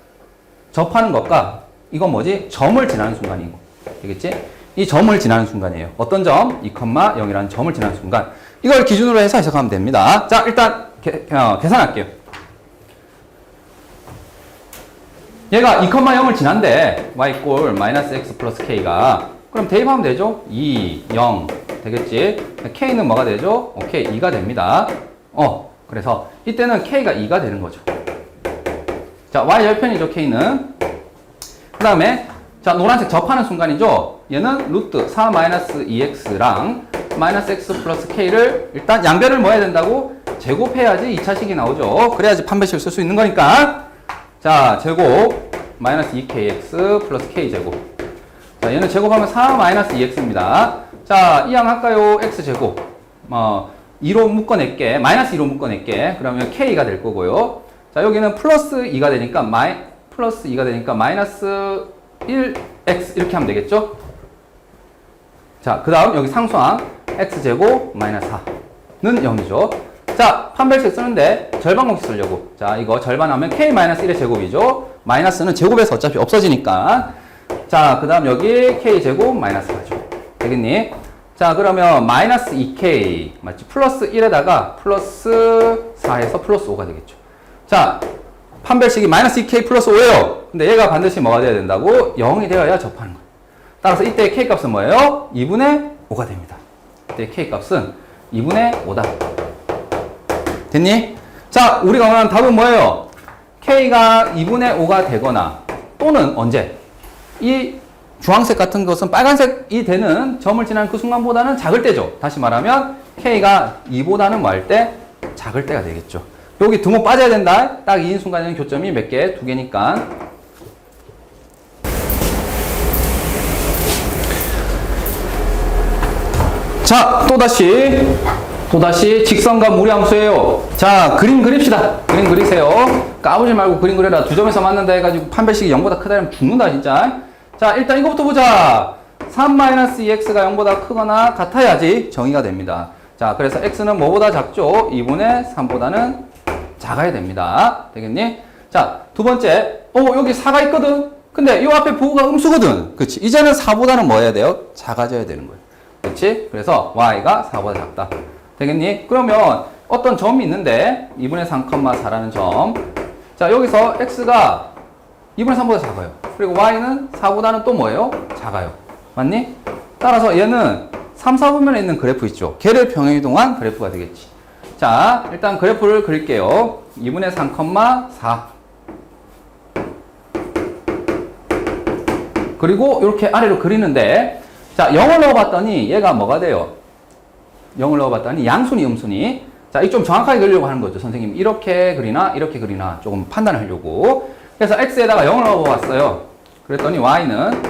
[SPEAKER 1] 접하는 것과 이건 뭐지? 점을 지나는 순간이고. 되겠지? 이 점을 지나는 순간이에요. 어떤 점? 2,0이라는 점을 지나는 순간. 이걸 기준으로 해서 해석하면 됩니다. 자, 일단 계산할게요. 얘가 2,0을 지난데 y = -x 플러스 k가 그럼 대입하면 되죠? 2, 0 되겠지? k는 뭐가 되죠? 오케이, 2가 됩니다. 그래서 이때는 k가 2가 되는 거죠. 자, y 절편이죠, k는. 그 다음에 자, 노란색 접하는 순간이죠? 얘는 루트 4-2x랑 -x 플러스 k를 일단 양변을 뭐 해야 된다고? 제곱해야지 2차식이 나오죠. 그래야지 판별식을 쓸 수 있는 거니까. 자, 제곱 -2kx 플러스 k제곱. 자, 얘는 제곱하면 4-2x입니다. 자, 이항 할까요? x제곱. 2로 묶어낼게. -2로 묶어낼게. 그러면 k가 될 거고요. 자, 여기는 플러스 2가 되니까 플러스 2가 되니까 마이너스 1x 이렇게 하면 되겠죠? 자, 그 다음 여기 상수항 x제곱 마이너스 4는 0이죠. 자, 판별식 쓰는데 절반 공식 쓰려고. 자, 이거 절반하면 k-1의 제곱이죠. 마이너스는 제곱에서 어차피 없어지니까. 자, 그 다음 여기 k제곱 마이너스 4죠. 되겠니? 자, 그러면 마이너스 2k 맞지? 플러스 1에다가 플러스 4에서 플러스 5가 되겠죠. 자, 판별식이 마이너스 2k 플러스 5예요. 근데 얘가 반드시 뭐가 돼야 된다고? 0이 되어야 접하는 거예요. 따라서 이때 k 값은 뭐예요? 2분의 5가 됩니다. 이때 k 값은 2분의 5다. 됐니? 자, 우리가 원하는 답은 뭐예요? k가 2분의 5가 되거나 또는 언제? 이 주황색 같은 것은 빨간색이 되는 점을 지나는 그 순간보다는 작을 때죠. 다시 말하면 k가 2보다는 뭐 할 때? 작을 때가 되겠죠. 여기 두모 빠져야 된다. 딱 2인 순간에는 교점이 몇 개? 2개니까. 자, 또다시 직선과 무리함수예요. 자, 그림 그립시다. 그림 그리세요. 까부지 말고 그림 그려라. 두 점에서 맞는다 해가지고 판별식이 0보다 크다 하면 죽는다 진짜. 자, 일단 이거부터 보자. 3-2x가 0보다 크거나 같아야지 정의가 됩니다. 자, 그래서 x는 뭐보다 작죠? 2분의 3보다는 작아야 됩니다. 되겠니? 자, 두 번째. 여기 4가 있거든? 근데 이 앞에 부호가 음수거든? 그치? 이제는 4보다는 뭐 해야 돼요? 작아져야 되는 거예요. 그치? 그래서 y가 4보다 작다. 되겠니? 그러면 어떤 점이 있는데 2분의 3,4라는 점. 자, 여기서 x가 2분의 3보다 작아요. 그리고 y는 4보다는 또 뭐예요? 작아요. 맞니? 따라서 얘는 3, 4분면에 있는 그래프 있죠? 걔를 평행이동한 그래프가 되겠지. 자, 일단 그래프를 그릴게요. 2분의 3,4. 그리고 이렇게 아래로 그리는데, 자, 0을 넣어봤더니 얘가 뭐가 돼요? 0을 넣어봤더니 양순이, 음순이. 자, 이 좀 정확하게 그리려고 하는 거죠. 선생님, 이렇게 그리나, 이렇게 그리나 조금 판단을 하려고. 그래서 x에다가 0을 넣어봤어요. 그랬더니 y는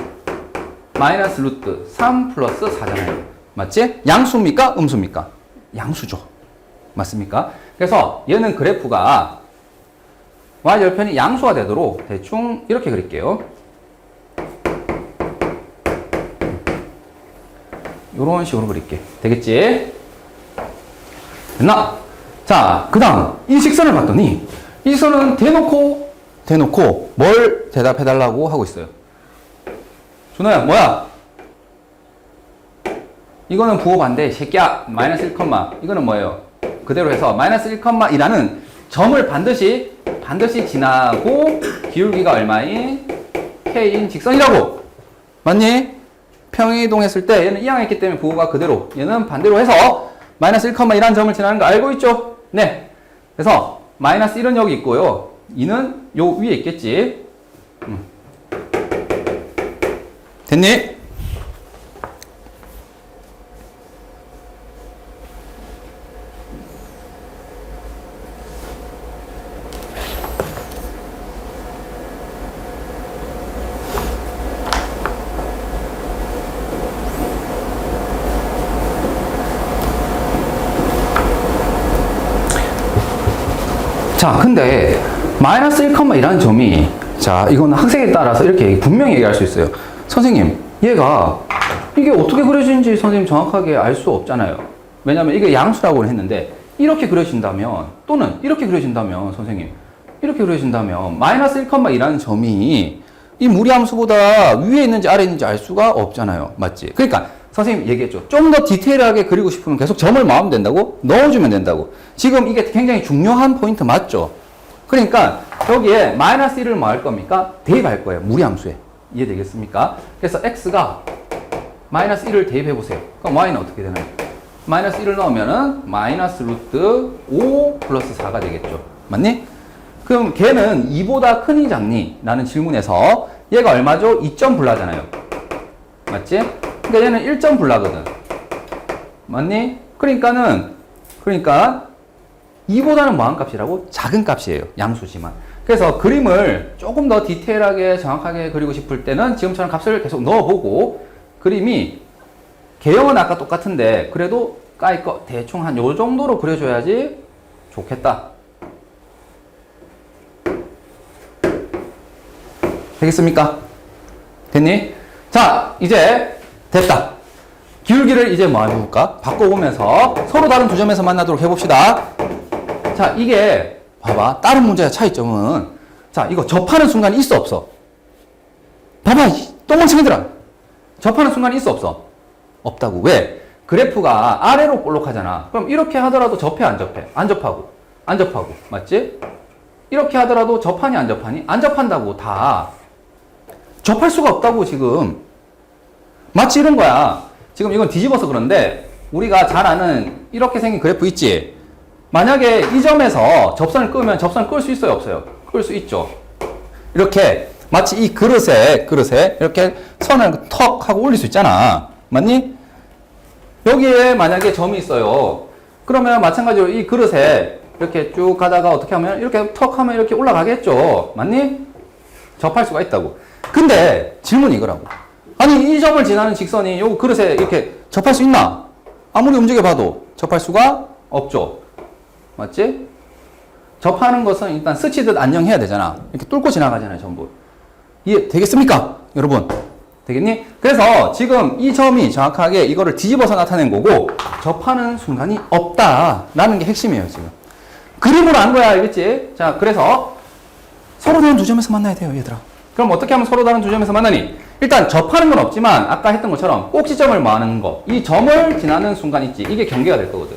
[SPEAKER 1] 마이너스 루트 3 플러스 4잖아요. 맞지? 양수입니까? 음수입니까? 양수죠. 맞습니까? 그래서 얘는 그래프가 y절편이 양수가 되도록 대충 이렇게 그릴게요. 이런 식으로 그릴게. 되겠지? 됐나? 자, 그 다음 이 직선을 봤더니 이 직선은 대놓고 뭘 대답해달라고 하고 있어요. 준호야, 뭐야? 이거는 부호 반대, 새끼야. 마이너스 1, 이거는 뭐예요? 그대로 해서 마이너스 1,2라는 점을 반드시 지나고 기울기가 얼마인? k인 직선이라고. 맞니? 평행이동했을 때 얘는 이항했기 때문에 부호가 그대로, 얘는 반대로 해서 마이너스 1,2라는 점을 지나는 거 알고 있죠? 네. 그래서 마이너스 1은 여기 있고요. 2는 요 위에 있겠지. 됐니? 자, 근데 마이너스 1,1이라는 점이, 자, 이거는 학생에 따라서 이렇게 분명히 얘기할 수 있어요. 선생님, 얘가 이게 어떻게 그려지는지 선생님 정확하게 알 수 없잖아요. 왜냐면 이게 양수라고 했는데 이렇게 그려진다면, 또는 이렇게 그려진다면, 선생님 이렇게 그려진다면 마이너스 1,2라는 점이 이 무리함수보다 위에 있는지 아래에 있는지 알 수가 없잖아요. 맞지? 그러니까 선생님 얘기했죠. 좀 더 디테일하게 그리고 싶으면 계속 점을 넣으면 된다고? 넣어주면 된다고. 지금 이게 굉장히 중요한 포인트 맞죠? 그러니까 여기에 마이너스 1을 뭐 할 겁니까? 대입할 거예요. 무리함수에. 이해되겠습니까? 그래서 x가 마이너스 1을 대입해보세요. 그럼 y는 어떻게 되나요? 마이너스 1을 넣으면은 마이너스 루트 5 플러스 4가 되겠죠. 맞니? 그럼 걔는 2보다 크니 작니? 라는 질문에서 얘가 얼마죠? 2점 불라잖아요. 맞지? 그러니까 얘는 1점 불라거든. 맞니? 그러니까 2보다는 뭐한 값이라고? 작은 값이에요. 양수지만. 그래서 그림을 조금 더 디테일하게 정확하게 그리고 싶을 때는 지금처럼 값을 계속 넣어보고, 그림이 개형은 아까 똑같은데 그래도 까이 거 대충 한 요 정도로 그려줘야지 좋겠다. 되겠습니까? 됐니? 자, 이제 됐다. 기울기를 이제 뭐 해볼까? 바꿔보면서 서로 다른 두 점에서 만나도록 해봅시다. 자, 이게 봐봐. 다른 문제의 차이점은, 자, 이거 접하는 순간이 있어 없어? 봐봐, 똥멍청이들아. 접하는 순간이 있어 없어? 없다고. 왜? 그래프가 아래로 볼록하잖아. 그럼 이렇게 하더라도 접해 안 접해? 안 접하고. 안 접하고. 맞지? 이렇게 하더라도 접하니 안 접하니? 안 접한다고. 다 접할 수가 없다고 지금. 마치 이런 거야. 지금 이건 뒤집어서 그런데 우리가 잘 아는 이렇게 생긴 그래프 있지? 만약에 이 점에서 접선을 끄면 접선을 끌 수 있어요 없어요? 끌 수 있죠. 이렇게 마치 이 그릇에 이렇게 선을 턱 하고 올릴 수 있잖아. 맞니? 여기에 만약에 점이 있어요. 그러면 마찬가지로 이 그릇에 이렇게 쭉 가다가 어떻게 하면 이렇게 턱 하면 이렇게 올라가겠죠. 맞니? 접할 수가 있다고. 근데 질문이 이거라고. 아니, 이 점을 지나는 직선이 요 그릇에 이렇게 접할 수 있나? 아무리 움직여봐도 접할 수가 없죠. 맞지? 접하는 것은 일단 스치듯 안녕해야 되잖아. 이렇게 뚫고 지나가잖아요, 전부. 이해 되겠습니까? 여러분. 되겠니? 그래서 지금 이 점이 정확하게 이거를 뒤집어서 나타낸 거고, 접하는 순간이 없다라는 게 핵심이에요, 지금. 그림으로 안 거야, 알겠지? 자, 그래서 서로 다른 두 점에서 만나야 돼요, 얘들아. 그럼 어떻게 하면 서로 다른 두 점에서 만나니? 일단 접하는 건 없지만 아까 했던 것처럼 꼭지점을 뭐하는 거, 이 점을 지나는 순간 있지, 이게 경계가 될 거거든.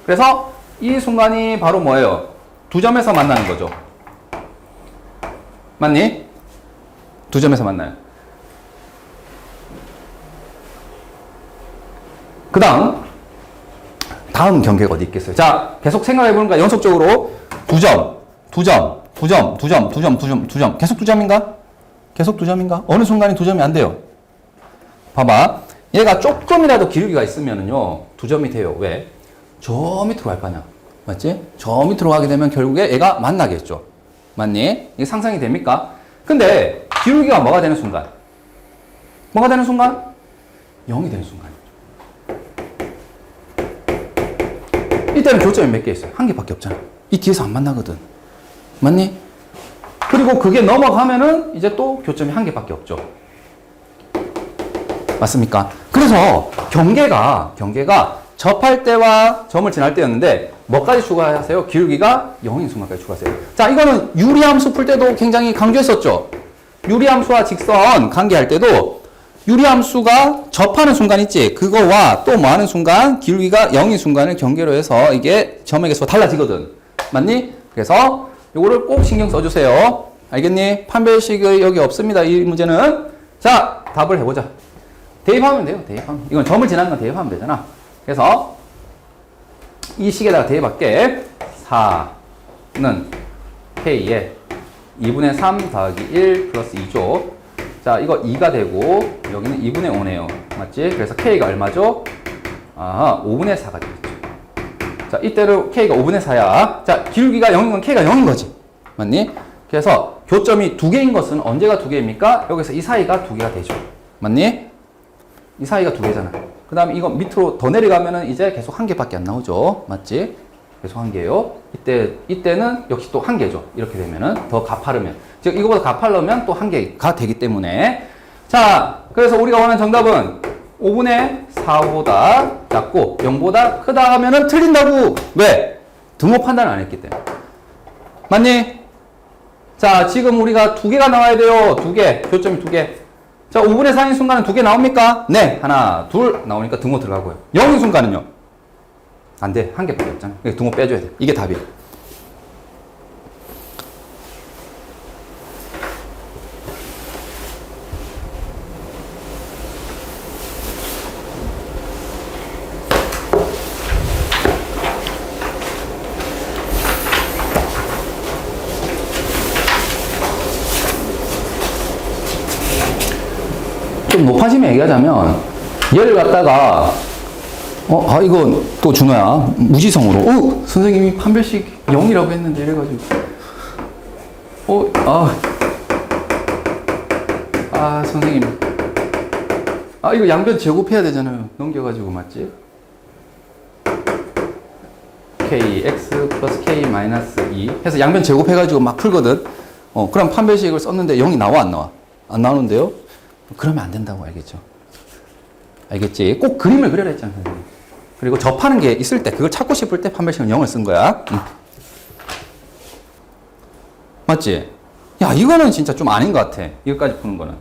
[SPEAKER 1] 그래서 이 순간이 바로 뭐예요? 두 점에서 만나는 거죠. 맞니? 두 점에서 만나요. 그 다음 경계가 어디 있겠어요? 자, 계속 생각해보니까 연속적으로 두 점. 계속 두 점인가? 계속 두 점인가? 어느 순간이 두 점이 안 돼요. 봐봐. 얘가 조금이라도 기울기가 있으면은요, 두 점이 돼요. 왜? 저 밑으로 갈 거 아니야. 맞지? 저 밑으로 가게 되면 결국에 얘가 만나겠죠. 맞니? 이게 상상이 됩니까? 근데 기울기가 뭐가 되는 순간? 뭐가 되는 순간? 0이 되는 순간. 이때는 교점이 몇 개 있어요? 한 개밖에 없잖아. 이 뒤에서 안 만나거든. 맞니? 그리고 그게 넘어가면은 이제 또 교점이 한 개밖에 없죠. 맞습니까? 그래서 경계가 접할 때와 점을 지날 때였는데 뭐까지 추가하세요? 기울기가 0인 순간까지 추가하세요. 자, 이거는 유리함수 풀 때도 굉장히 강조했었죠. 유리함수와 직선 관계할 때도 유리함수가 접하는 순간 있지? 그거와 또 뭐 하는 순간? 기울기가 0인 순간을 경계로 해서 이게 점의 개수가 달라지거든. 맞니? 그래서 요거를 꼭 신경 써주세요. 알겠니? 판별식이 여기 없습니다. 이 문제는. 자, 답을 해보자. 대입하면 돼요. 대입하면. 이건 점을 지나는 건 대입하면 되잖아. 그래서 이 식에다가 대입할게. 4는 K에 2분의 3 더하기 1 플러스 2죠. 자, 이거 2가 되고 여기는 2분의 5네요. 맞지? 그래서 K가 얼마죠? 아하, 5분의 4가 되겠죠. 자, 이때로 K가 5분의 4야. 자, 기울기가 0인 건 K가 0인 거지. 맞니? 그래서 교점이 두 개인 것은 언제가 두 개입니까? 여기서 이 사이가 두 개가 되죠. 맞니? 이 사이가 두 개잖아. 그 다음에 이거 밑으로 더 내려가면은 이제 계속 한 개밖에 안 나오죠. 맞지? 계속 한개예요. 이때는 역시 또 한개죠. 이렇게 되면은 더 가파르면. 즉, 이거보다 가파르면 또 한개가 되기 때문에. 자, 그래서 우리가 원하는 정답은 5분의 4보다 작고 0보다 크다 하면은 틀린다고. 왜? 등호 판단을 안 했기 때문에. 맞니? 자, 지금 우리가 2개가 나와야 돼요. 2개. 교점이 2개. 자, 5분의 4인 순간은 2개 나옵니까? 네. 하나, 둘 나오니까 등호 들어가고요. 0인 순간은요? 안 돼. 1개밖에 없잖아. 등호 빼줘야 돼. 이게 답이에요. 좀 높아지면 얘기하자면 얘를 갖다가 이거 또 준호야 무지성으로 선생님이 판별식 0이라고 했는데 이래가지고 선생님 이거 양변 제곱해야 되잖아요. 넘겨가지고 맞지? k x 플러스 k 마이너스 2 해서 양변 제곱해가지고 막 풀거든. 그럼 판별식을 썼는데 0이 나와 안 나와? 안 나오는데요? 그러면 안 된다고 알겠죠? 알겠지? 꼭 그림을 그려라 했잖아. 그리고 접하는 게 있을 때 그걸 찾고 싶을 때 판별식은 0을 쓴 거야. 맞지? 야, 이거는 진짜 좀 아닌 것 같아. 이거까지 푸는 거는.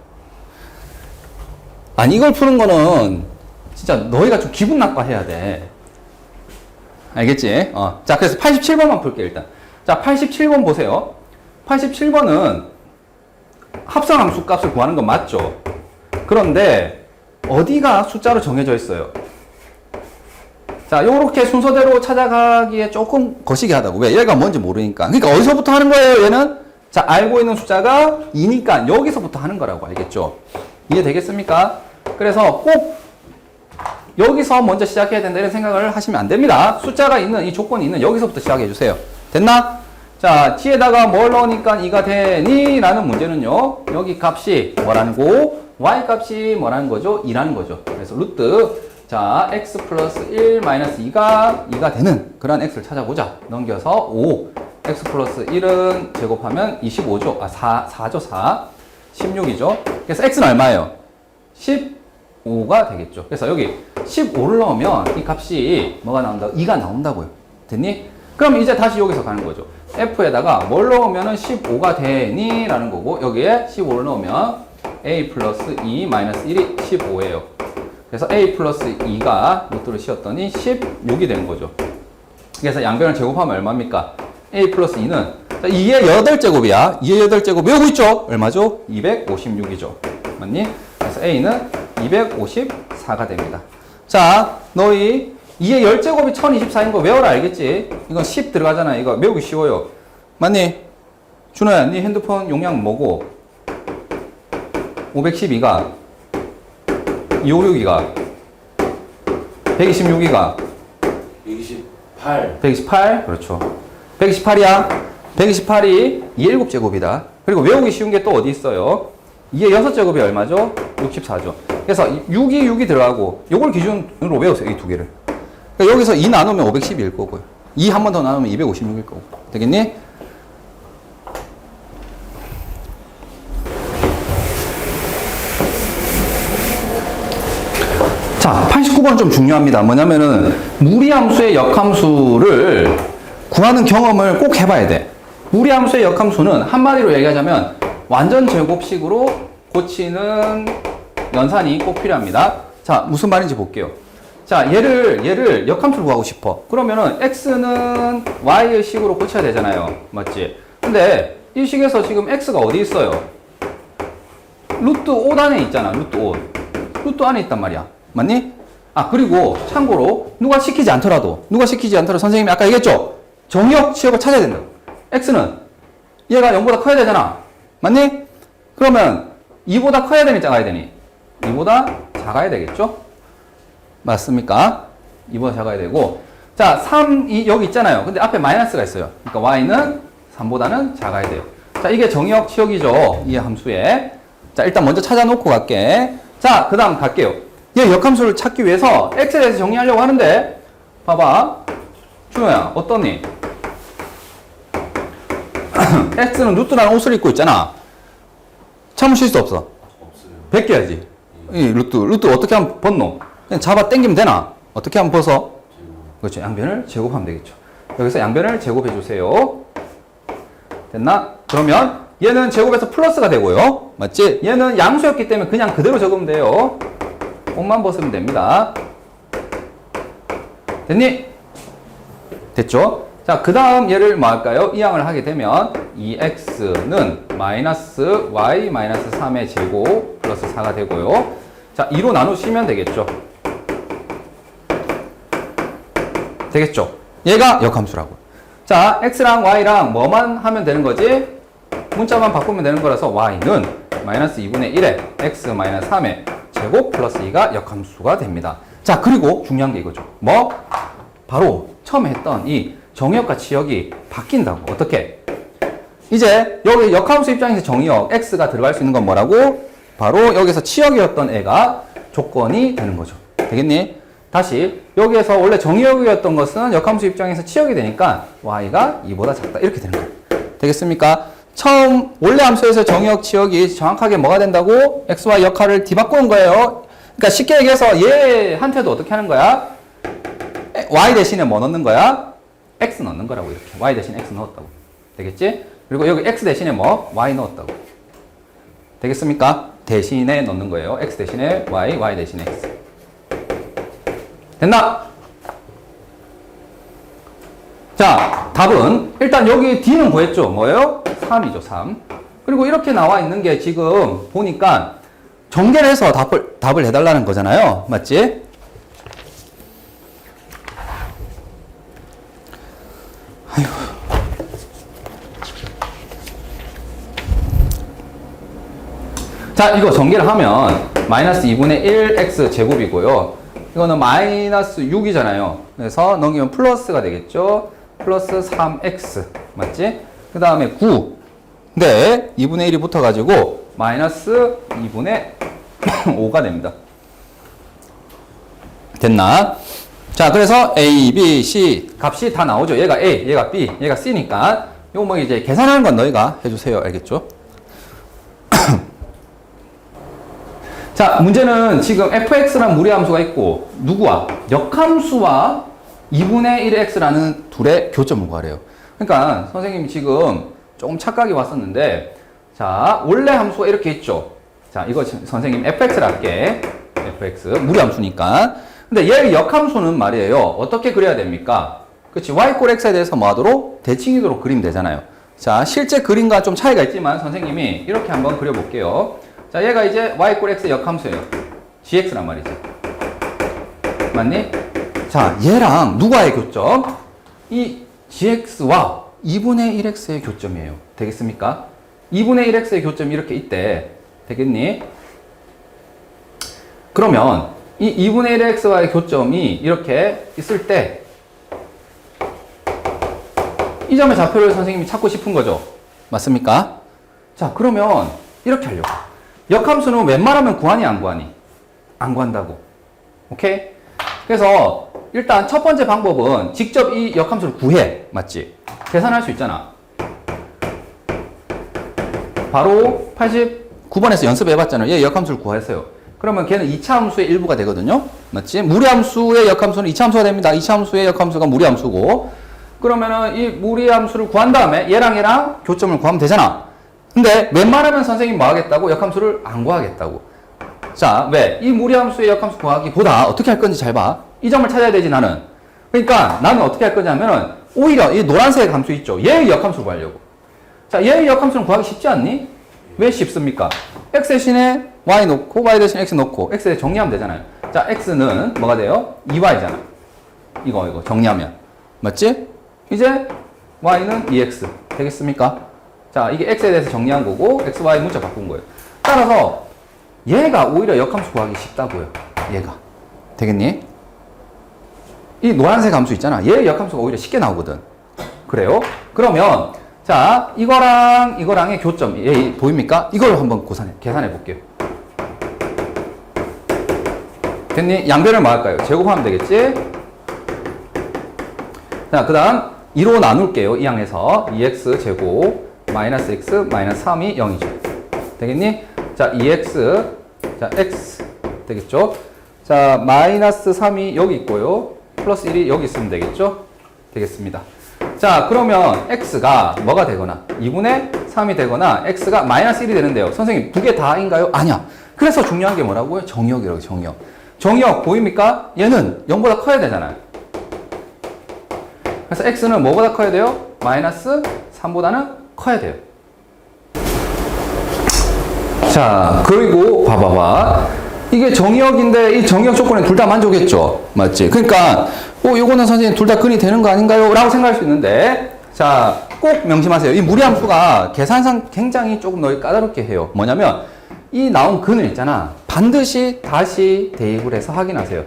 [SPEAKER 1] 아니, 이걸 푸는 거는 진짜 너희가 좀 기분 나빠해야 돼. 알겠지? 자, 그래서 87번만 풀게 일단. 자, 87번 보세요. 87번은 합성함수 값을 구하는 건 맞죠? 그런데 어디가 숫자로 정해져 있어요? 자, 요렇게 순서대로 찾아가기에 조금 거시기 하다고. 왜? 얘가 뭔지 모르니까. 그러니까 어디서부터 하는 거예요, 얘는? 자, 알고 있는 숫자가 2니까 여기서부터 하는 거라고. 알겠죠? 이해되겠습니까? 그래서 꼭 여기서 먼저 시작해야 된다 이런 생각을 하시면 안 됩니다. 숫자가 있는, 이 조건이 있는 여기서부터 시작해 주세요. 됐나? 자, 뒤에다가 뭘 넣으니까 2가 되니? 라는 문제는요, 여기 값이 뭐라는 거? y 값이 뭐라는 거죠? 2라는 거죠. 그래서 루트, 자, x 플러스 1 마이너스 2가 되는 그런 x를 찾아보자. 넘겨서 5, x 플러스 1은 제곱하면 25죠. 4죠, 4. 16이죠. 그래서 x는 얼마예요? 15가 되겠죠. 그래서 여기 15를 넣으면 이 값이 뭐가 나온다고? 2가 나온다고요. 됐니? 그럼 이제 다시 여기서 가는 거죠. f에다가 뭘 넣으면 15가 되니? 라는 거고, 여기에 15를 넣으면 a 플러스 2 마이너스 1이 15예요. 그래서 a 플러스 2가 루트를 씌웠더니 16이 되는 거죠. 그래서 양변을 제곱하면 얼마입니까? a 플러스 2는, 자, 2의 8제곱이야. 2의 8제곱 외우고 있죠? 얼마죠? 256이죠. 맞니? 그래서 a는 254가 됩니다. 자, 너희 2의 10제곱이 1024인 거 외워라. 알겠지? 이건 10 들어가잖아. 이거 외우기 쉬워요. 맞니? 준호야, 네 핸드폰 용량 뭐고? 512가 256기가 126기가 128 그렇죠. 128이야. 128이 2의 7제곱이다. 그리고 외우기 쉬운 게 또 어디 있어요? 2의 6제곱이 얼마죠? 64죠. 그래서 6이 들어가고 요걸 기준으로 외우세요. 이 두 개를. 그러니까 여기서 2 나누면 512일 거고요. 2 한 번 더 나누면 256일 거고. 되겠니? 자, 89번은 좀 중요합니다. 뭐냐면은 무리함수의 역함수를 구하는 경험을 꼭 해봐야 돼. 무리함수의 역함수는 한마디로 얘기하자면 완전 제곱식으로 고치는 연산이 꼭 필요합니다. 자, 무슨 말인지 볼게요. 자, 얘를 역함수를 구하고 싶어. 그러면은 x는 y의 식으로 고쳐야 되잖아요. 맞지? 근데 이 식에서 지금 x가 어디 있어요? 루트 5 안에 있잖아. 루트 5. 루트 안에 있단 말이야. 맞니? 그리고 참고로 누가 시키지 않더라도 선생님이 아까 얘기했죠? 정역 치역을 찾아야 된다. x는 얘가 0보다 커야 되잖아. 맞니? 그러면 2보다 커야 되니 작아야 되니? 2보다 작아야 되겠죠? 맞습니까? 2보다 작아야 되고, 자, 3이 여기 있잖아요. 근데 앞에 마이너스가 있어요. 그러니까 y는 3보다는 작아야 돼요. 자, 이게 정역 치역이죠. 이 함수에. 자, 일단 먼저 찾아놓고 갈게. 자, 그 다음 갈게요. 얘 역함수를 찾기 위해서 x에 대해서 정리하려고 하는데, 봐봐. 준호야, 어떠니? x는 루트라는 옷을 입고 있잖아. 참으실 수 없어?
[SPEAKER 2] 없어요.
[SPEAKER 1] 벗겨야지. 이 루트 어떻게 하면 벗노? 그냥 잡아 당기면 되나? 어떻게 하면 벗어? 그렇죠. 양변을 제곱하면 되겠죠. 여기서 양변을 제곱해 주세요. 됐나? 그러면 얘는 제곱해서 플러스가 되고요. 맞지? 얘는 양수였기 때문에 그냥 그대로 적으면 돼요. 옷만 벗으면 됩니다. 됐니? 됐죠? 자, 그 다음 얘를 뭐 할까요? 이항을 하게 되면 2x는 마이너스 y 마이너스 3의 제곱 플러스 4가 되고요. 자, 2로 나누시면 되겠죠. 되겠죠? 얘가 역함수라고. 자, x랑 y랑 뭐만 하면 되는 거지? 문자만 바꾸면 되는 거라서 y는 마이너스 2분의 1에 x 마이너스 3의 제곱 플러스 2가 역함수가 됩니다. 자, 그리고 중요한 게 이거죠. 뭐? 바로 처음에 했던 이 정의역과 치역이 바뀐다고. 어떻게? 이제 여기 역함수 입장에서 정의역 x가 들어갈 수 있는 건 뭐라고? 바로 여기서 치역이었던 애가 조건이 되는 거죠. 되겠니? 다시 여기에서 원래 정의역이었던 것은 역함수 입장에서 치역이 되니까 y가 2보다 작다 이렇게 되는 거예요. 되겠습니까? 처음 원래 함수에서 정의역 치역이 정확하게 뭐가 된다고? xy 역할을 뒤바꾸는 거예요. 그러니까 쉽게 얘기해서 얘한테도 어떻게 하는 거야? y 대신에 뭐 넣는 거야? x 넣는 거라고. 이렇게 y 대신에 x 넣었다고. 되겠지? 그리고 여기 x 대신에 뭐? y 넣었다고. 되겠습니까? 대신에 넣는 거예요. x 대신에 y 대신에 x. 됐나? 자, 답은 일단 여기 D는 구했죠. 뭐예요? 3이죠, 3. 그리고 이렇게 나와 있는 게 지금 보니까 전개를 해서 답을 해달라는 거잖아요. 맞지? 아휴. 자, 이거 전개를 하면 마이너스 2분의 1x 제곱이고요. 이거는 마이너스 6이잖아요. 그래서 넘기면 플러스가 되겠죠. 플러스 3x. 맞지? 그 다음에 9. 네, 2분의 1이 붙어가지고 마이너스 2분의 5가 됩니다. 됐나? 자, 그래서 A, B, C 값이 다 나오죠. 얘가 A, 얘가 B, 얘가 C니까 요거 뭐 이제 계산하는 건 너희가 해주세요. 알겠죠? 자, 문제는 지금 fx란 무리함수가 있고 누구와? 역함수와 2분의 1의 x라는 둘의 교점을 구하래요. 그러니까 선생님이 지금 조금 착각이 왔었는데 자, 원래 함수가 이렇게 있죠. 자, 이거 선생님 fx를 할게. fx 무리함수니까. 근데 얘의 역함수는 말이에요. 어떻게 그려야 됩니까? 그렇지. y 꼴 x에 대해서 뭐 하도록? 대칭이도록 그리면 되잖아요. 자, 실제 그림과 좀 차이가 있지만 선생님이 이렇게 한번 그려볼게요. 자, 얘가 이제 y 꼴 x의 역함수예요. gx란 말이지. 맞니? 자, 얘랑 누가의 교점? 이 gx와 2분의 1x의 교점이에요. 되겠습니까? 2분의 1x의 교점이 이렇게 있대. 되겠니? 그러면 이 2분의 1x와의 교점이 이렇게 있을 때 이 점의 좌표를 선생님이 찾고 싶은 거죠. 맞습니까? 자, 그러면 이렇게 하려고. 역함수는 웬만하면 구하니 안 구하니? 안 구한다고. 오케이? 그래서 일단 첫 번째 방법은 직접 이 역함수를 구해. 맞지? 계산할 수 있잖아. 바로 89번에서 연습해봤잖아요. 얘 역함수를 구했어요. 그러면 걔는 2차 함수의 일부가 되거든요. 맞지? 무리함수의 역함수는 2차 함수가 됩니다. 2차 함수의 역함수가 무리함수고 그러면은 이 무리함수를 구한 다음에 얘랑 교점을 구하면 되잖아. 근데 웬만하면 선생님 뭐 하겠다고? 역함수를 안 구하겠다고. 자, 왜? 이 무리함수의 역함수 구하기보다 어떻게 할 건지 잘 봐. 이 점을 찾아야 되지, 나는. 그러니까 나는 어떻게 할 거냐면은 오히려 이 노란색 함수 있죠. 얘의 역함수를 구하려고. 자, 얘의 역함수는 구하기 쉽지 않니? 왜 쉽습니까? x 대신에 y 놓고 y 대신에 x 놓고 x에 정리하면 되잖아요. 자, x는 뭐가 돼요? 2y잖아. 이거 정리하면. 맞지? 이제 y는 2x 되겠습니까? 자, 이게 x에 대해서 정리한 거고 x, y 문자 바꾼 거예요. 따라서 얘가 오히려 역함수 구하기 쉽다고요. 얘가. 되겠니? 이 노란색 함수 있잖아. 얘 역함수가 오히려 쉽게 나오거든. 그래요? 그러면 자, 이거랑 이거랑의 교점 얘 보입니까? 이걸 한번 계산해 볼게요. 됐니? 양변을 뭐 할까요? 제곱하면 되겠지? 자, 그 다음 2로 나눌게요. 이 항에서 2x 제곱 마이너스 x 마이너스 3이 0이죠. 되겠니? 자, 2x, 자, x 되겠죠? 자, 마이너스 3이 여기 있고요. 플러스 1이 여기 있으면 되겠죠? 되겠습니다. 자, 그러면 x가 뭐가 되거나 2분의 3이 되거나 x가 마이너스 1이 되는데요. 선생님, 두 개 다인가요? 아니야. 그래서 중요한 게 뭐라고요? 정의역이라고, 정의역. 정의역 보입니까? 얘는 0보다 커야 되잖아요. 그래서 x는 뭐보다 커야 돼요? 마이너스 3보다는 커야 돼요. 자, 그리고 봐봐봐. 이게 정의역인데 이 정의역 조건에 둘 다 만족했죠? 맞지? 그러니까 요거는 선생님 둘 다 근이 되는 거 아닌가요? 라고 생각할 수 있는데, 자, 꼭 명심하세요. 이 무리함수가 계산상 굉장히 조금 더 까다롭게 해요. 뭐냐면 이 나온 근을 있잖아. 반드시 다시 대입을 해서 확인하세요.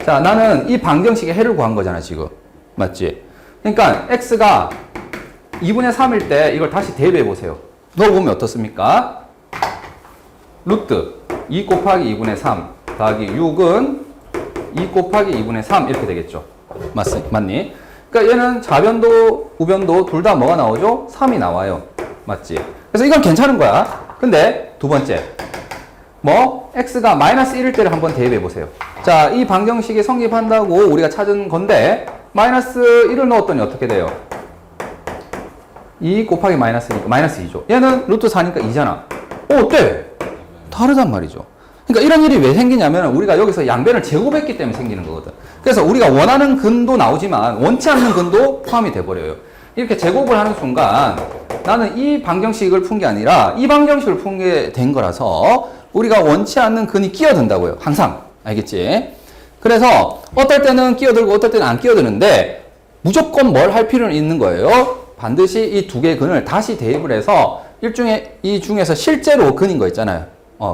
[SPEAKER 1] 자, 나는 이 방정식의 해를 구한 거잖아, 지금. 맞지? 그러니까 x가 2분의 3일 때 이걸 다시 대입해 보세요. 넣어보면 어떻습니까? 루트 2 곱하기 2분의 3 더하기 6은 2 곱하기 2분의 3 이렇게 되겠죠. 맞니? 그러니까 얘는 좌변도 우변도 둘 다 뭐가 나오죠? 3이 나와요. 맞지? 그래서 이건 괜찮은 거야. 근데 두 번째 x가 마이너스 1일 때를 한번 대입해 보세요. 자, 이 방정식이 성립한다고 우리가 찾은 건데 마이너스 1을 넣었더니 어떻게 돼요? 2 곱하기 마이너스니까 마이너스 2죠. 얘는 루트 4니까 2잖아. 어때? 다르단 말이죠. 그러니까 이런 일이 왜 생기냐면 우리가 여기서 양변을 제곱했기 때문에 생기는 거거든. 그래서 우리가 원하는 근도 나오지만 원치 않는 근도 포함이 돼버려요. 이렇게 제곱을 하는 순간 나는 이 방정식을 푼 게 아니라 이 방정식을 푼 게 된 거라서 우리가 원치 않는 근이 끼어든다고요. 항상. 알겠지? 그래서 어떨 때는 끼어들고 어떨 때는 안 끼어드는데 무조건 뭘 할 필요는 있는 거예요. 반드시 이 두 개의 근을 다시 대입을 해서 이 중에서 실제로 근인 거 있잖아요.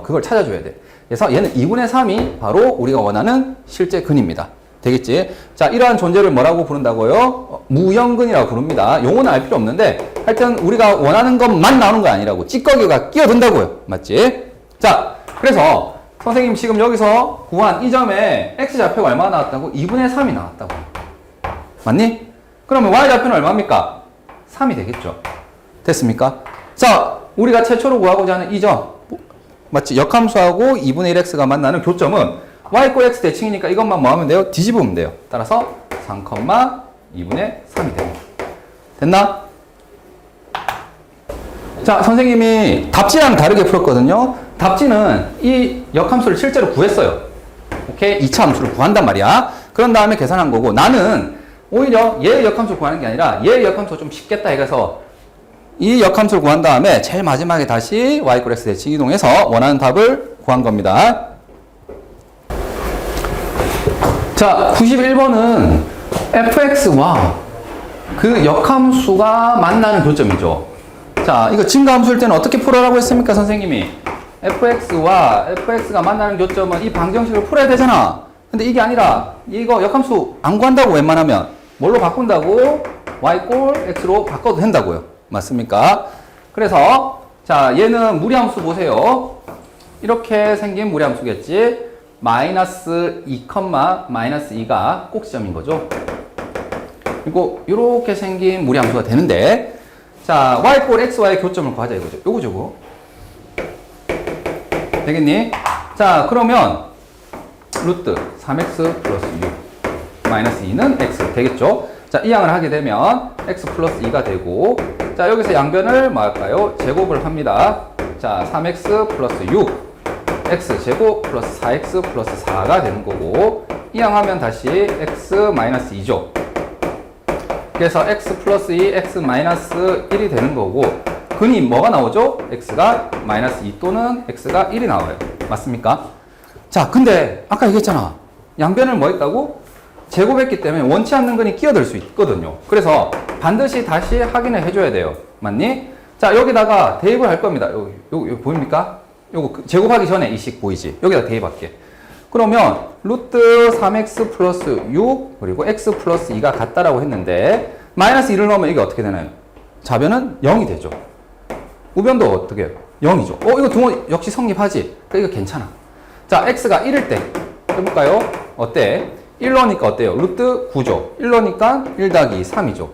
[SPEAKER 1] 그걸 찾아줘야 돼. 그래서 얘는 2분의 3이 바로 우리가 원하는 실제 근입니다. 되겠지? 자, 이러한 존재를 뭐라고 부른다고요? 무형근이라고 부릅니다. 용어는 알 필요 없는데 하여튼 우리가 원하는 것만 나오는 거 아니라고. 찌꺼기가 끼어든다고요. 맞지? 자, 그래서 선생님 지금 여기서 구한 이 점에 x좌표가 얼마나 나왔다고? 2분의 3이 나왔다고. 맞니? 그러면 y좌표는 얼마입니까? 3이 되겠죠. 됐습니까? 자, 우리가 최초로 구하고자 하는 이 점. 맞지? 역함수하고 2분의 1x가 만나는 교점은 y 꼴 x 대칭이니까 이것만 뭐 하면 돼요? 뒤집으면 돼요. 따라서 3,2분의 3이 됩니다. 됐나? 자, 선생님이 답지랑 다르게 풀었거든요. 답지는 이 역함수를 실제로 구했어요. 오케이? 2차 함수를 구한단 말이야. 그런 다음에 계산한 거고, 나는 오히려 얘의 역함수를 구하는 게 아니라 얘의 역함수가 좀 쉽겠다 해서 이 역함수를 구한 다음에 제일 마지막에 다시 y 꼴 x 대칭 이동해서 원하는 답을 구한 겁니다. 자, 91번은 fx와 그 역함수가 만나는 교점이죠. 자, 이거 증가함수일 때는 어떻게 풀어라고 했습니까, 선생님이? fx와 fx가 만나는 교점은 이 방정식을 풀어야 되잖아. 근데 이게 아니라 이거 역함수 안 구한다고 웬만하면 뭘로 바꾼다고? y 꼴 x로 바꿔도 된다고요. 맞습니까? 그래서 자, 얘는 무리함수 보세요. 이렇게 생긴 무리함수겠지. 마이너스 2, 마이너스 2가 꼭지점인 거죠. 그리고 이렇게 생긴 무리함수가 되는데, 자, y 꼴 x와의 교점을 구하자 이거죠. 요거 되겠니? 자, 그러면 루트 3x 플러스 6 마이너스 2는 x 되겠죠? 자, 이 양을 하게 되면 x 플러스 2가 되고, 자, 여기서 양변을 뭐 할까요? 제곱을 합니다. 자, 3x 플러스 6 x 제곱 플러스 4x 플러스 4가 되는 거고, 이 양 하면 다시 x 마이너스 2죠. 그래서 x 플러스 2, x 마이너스 1이 되는 거고, 근이 뭐가 나오죠? x가 마이너스 2 또는 x가 1이 나와요. 맞습니까? 자, 근데 아까 얘기했잖아. 양변을 뭐 했다고? 제곱했기 때문에 원치 않는 근이 끼어들 수 있거든요. 그래서 반드시 다시 확인을 해줘야 돼요. 맞니? 자, 여기다가 대입을 할 겁니다. 여기 보입니까? 요거 제곱하기 전에 이 식 보이지? 여기다 대입할게. 그러면 루트 3x 플러스 6 그리고 x 플러스 2가 같다라고 했는데 마이너스 1을 넣으면 이게 어떻게 되나요? 좌변은 0이 되죠. 우변도 어떻게 해요? 0이죠. 이거 등호 역시 성립하지? 그러니까 이거 괜찮아. 자, x가 1일 때 해볼까요? 어때? 1로니까 어때요? 루트 9죠. 1로니까 1 더하기 3이죠.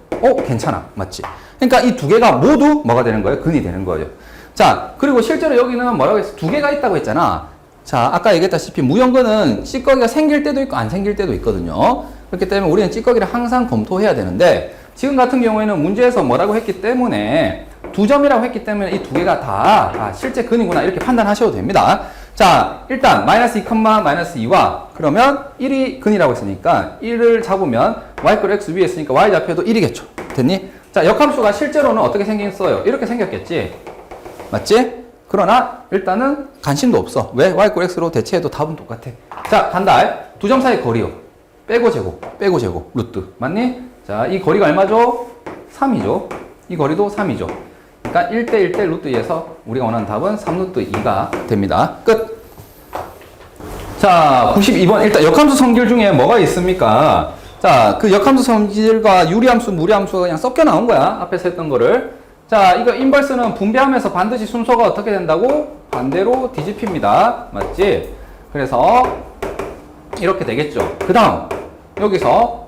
[SPEAKER 1] 괜찮아. 맞지? 그러니까 이 두 개가 모두 뭐가 되는 거예요? 근이 되는 거예요. 자, 그리고 실제로 여기는 뭐라고 했어? 두 개가 있다고 했잖아. 자, 아까 얘기했다시피 무형근은 찌꺼기가 생길 때도 있고 안 생길 때도 있거든요. 그렇기 때문에 우리는 찌꺼기를 항상 검토해야 되는데 지금 같은 경우에는 문제에서 뭐라고 했기 때문에 두 점이라고 했기 때문에 이 두 개가 다 실제 근이구나 이렇게 판단하셔도 됩니다. 자, 일단 마이너스 2, 마이너스 2와 그러면 1이 근이라고 했으니까 1을 잡으면 y 꼴 x 위에 있으니까 y 좌표도 1이겠죠. 됐니? 자, 역함수가 실제로는 어떻게 생겼어요? 이렇게 생겼겠지? 맞지? 그러나 일단은 관심도 없어. 왜? y 꼴 x로 대체해도 답은 똑같아. 자, 간다. 두 점 사이 거리요. 빼고 제곱, 루트. 맞니? 자, 이 거리가 얼마죠? 3이죠. 이 거리도 3이죠. 그러니까 1대 1대 루트 2에서 우리가 원하는 답은 3루트 2가 됩니다. 끝. 자, 92번. 일단 역함수 성질 중에 뭐가 있습니까? 자, 그 역함수 성질과 유리함수, 무리함수가 그냥 섞여 나온 거야. 앞에서 했던 거를. 자, 이거 인버스는 분배하면서 반드시 순서가 어떻게 된다고? 반대로 뒤집힙니다. 맞지? 그래서 이렇게 되겠죠. 그 다음 여기서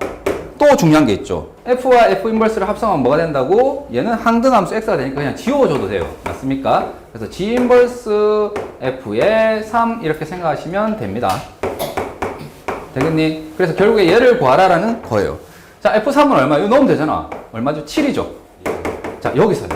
[SPEAKER 1] 또 중요한 게 있죠. F와 F 인버스를 합성하면 뭐가 된다고? 얘는 항등함수 X가 되니까 그냥 지워줘도 돼요. 맞습니까? 그래서 G 인버스 F의 3 이렇게 생각하시면 됩니다. 되겠니? 그래서 결국에 얘를 구하라라는 거예요. 자, F3은 얼마? 이거 넣으면 되잖아. 얼마죠? 7이죠. 자, 여기서.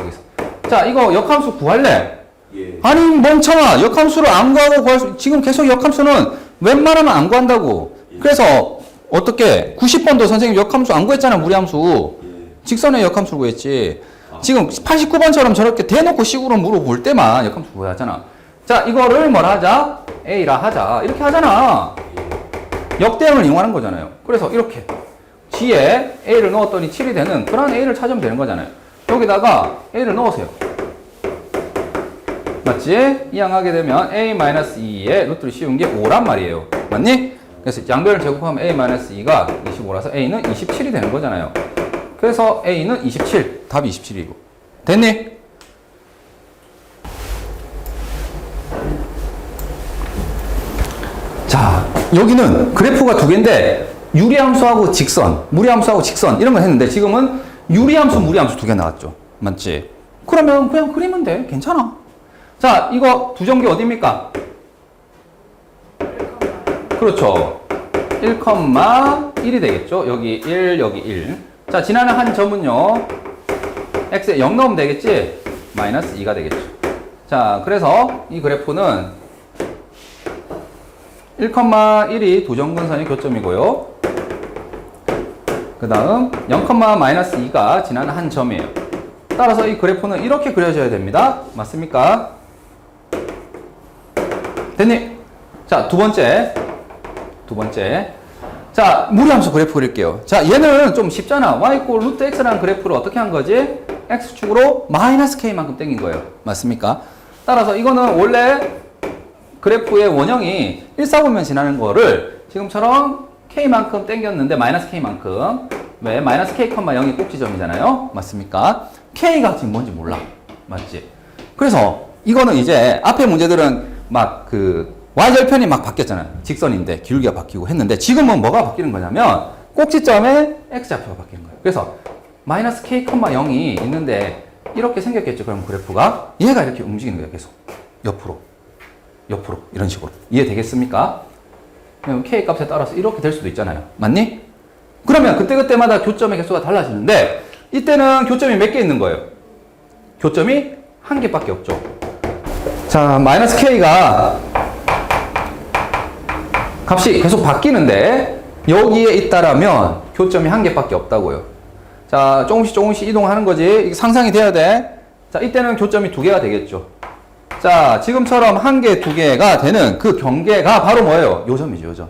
[SPEAKER 1] 자, 이거 역함수 구할래?
[SPEAKER 2] 예.
[SPEAKER 1] 아니, 멍청아. 역함수를 안 구하고 구할 수, 지금 계속 역함수는 웬만하면 안 구한다고. 그래서 어떻게 90번도 선생님 역함수 안 구했잖아. 무리함수. 직선의 역함수를 구했지. 지금 89번처럼 저렇게 대놓고 식으로 물어볼 때만 역함수 구해야 하잖아. 자, 이거를 뭐라 하자? A라 하자. 이렇게 하잖아. 역대형을 이용하는 거잖아요. 그래서 이렇게 G에 A를 넣었더니 7이 되는 그런 A를 찾으면 되는 거잖아요. 여기다가 A를 넣으세요. 맞지? 이항하게 되면 A-2의 루트를 씌운 게 5란 말이에요. 맞니? 그래서 양변을 제곱하면 A-2가 25라서 A는 27이 되는 거잖아요. 그래서 A는 27. 답이 27이고. 됐니? 자, 여기는 그래프가 두 개인데 유리함수하고 직선, 무리함수하고 직선 이런 걸 했는데 지금은 유리함수, 무리함수 두 개 나왔죠. 맞지? 그러면 그냥 그리면 돼. 괜찮아. 자, 이거 두 점기 어디입니까? 그렇죠. 1,1이 되겠죠. 여기 1, 여기 1. 자, 지나는 한 점은요. x에 0 넣으면 되겠지? 마이너스 2가 되겠죠. 자, 그래서 이 그래프는 1,1이 두 점근선의 교점이고요. 그 다음 0,-2가 지나는 한 점이에요. 따라서 이 그래프는 이렇게 그려져야 됩니다. 맞습니까? 됐니? 자, 두 번째. 자, 무리함수 그래프 그릴게요. 자, 얘는 좀 쉽잖아. y 꼴 루트 x라는 그래프를 어떻게 한 거지? x축으로 마이너스 k만큼 땡긴 거예요. 맞습니까? 따라서 이거는 원래 그래프의 원형이 1사분면 지나는 거를 지금처럼 k만큼 땡겼는데 마이너스 k만큼. 왜? 마이너스 k, 0이 꼭지점이잖아요. 맞습니까? k가 지금 뭔지 몰라. 맞지? 그래서 이거는 이제 앞에 문제들은 막 y절편이 막 바뀌었잖아요. 직선인데 기울기가 바뀌고 했는데 지금은 뭐가 바뀌는 거냐면 꼭지점에 x좌표가 바뀌는 거예요. 그래서 마이너스 k, 0이 있는데 이렇게 생겼겠죠. 그럼 그래프가 얘가 이렇게 움직이는 거예요. 계속 옆으로 이런 식으로. 이해되겠습니까? 그럼 k 값에 따라서 이렇게 될 수도 있잖아요. 맞니? 그러면 그때마다 교점의 개수가 달라지는데 이때는 교점이 몇 개 있는 거예요? 교점이 한 개밖에 없죠. 자, 마이너스 k가 값이 계속 바뀌는데 여기에 있다라면 교점이 한 개밖에 없다고요. 자, 조금씩 이동하는 거지. 이게 상상이 돼야 돼. 자, 이때는 교점이 두 개가 되겠죠. 자, 지금처럼 한 개, 두 개가 되는 그 경계가 바로 뭐예요? 요 점이죠, 요 점.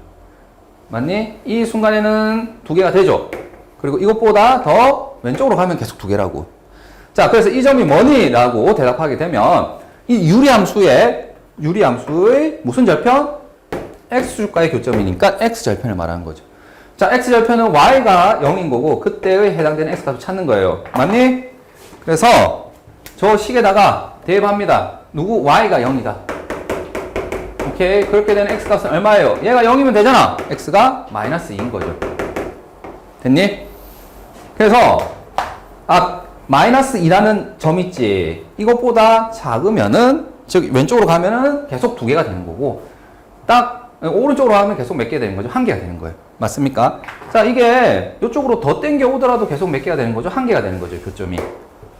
[SPEAKER 1] 맞니? 이 순간에는 두 개가 되죠. 그리고 이것보다 더 왼쪽으로 가면 계속 두 개라고. 자, 그래서 이 점이 뭐니? 라고 대답하게 되면 이 유리함수의 무슨 절편? x축과의 교점이니까 x절편을 말하는 거죠. 자, x절편은 y가 0인 거고 그때의 해당되는 x값을 찾는 거예요. 맞니? 그래서 저 식에다가 대입합니다. 누구? y가 0이다. 오케이. 그렇게 되는 x값은 얼마예요? 얘가 0이면 되잖아. x가 마이너스 2인 거죠. 됐니? 그래서 마이너스 2라는 점 있지. 이것보다 작으면은, 즉 왼쪽으로 가면은 계속 2개가 되는 거고, 딱 오른쪽으로 가면 계속 몇 개 되는 거죠? 1개가 되는 거예요. 맞습니까? 자, 이게 이쪽으로 더 땡겨 오더라도 계속 몇 개가 되는 거죠? 1개가 되는 거죠, 교점이.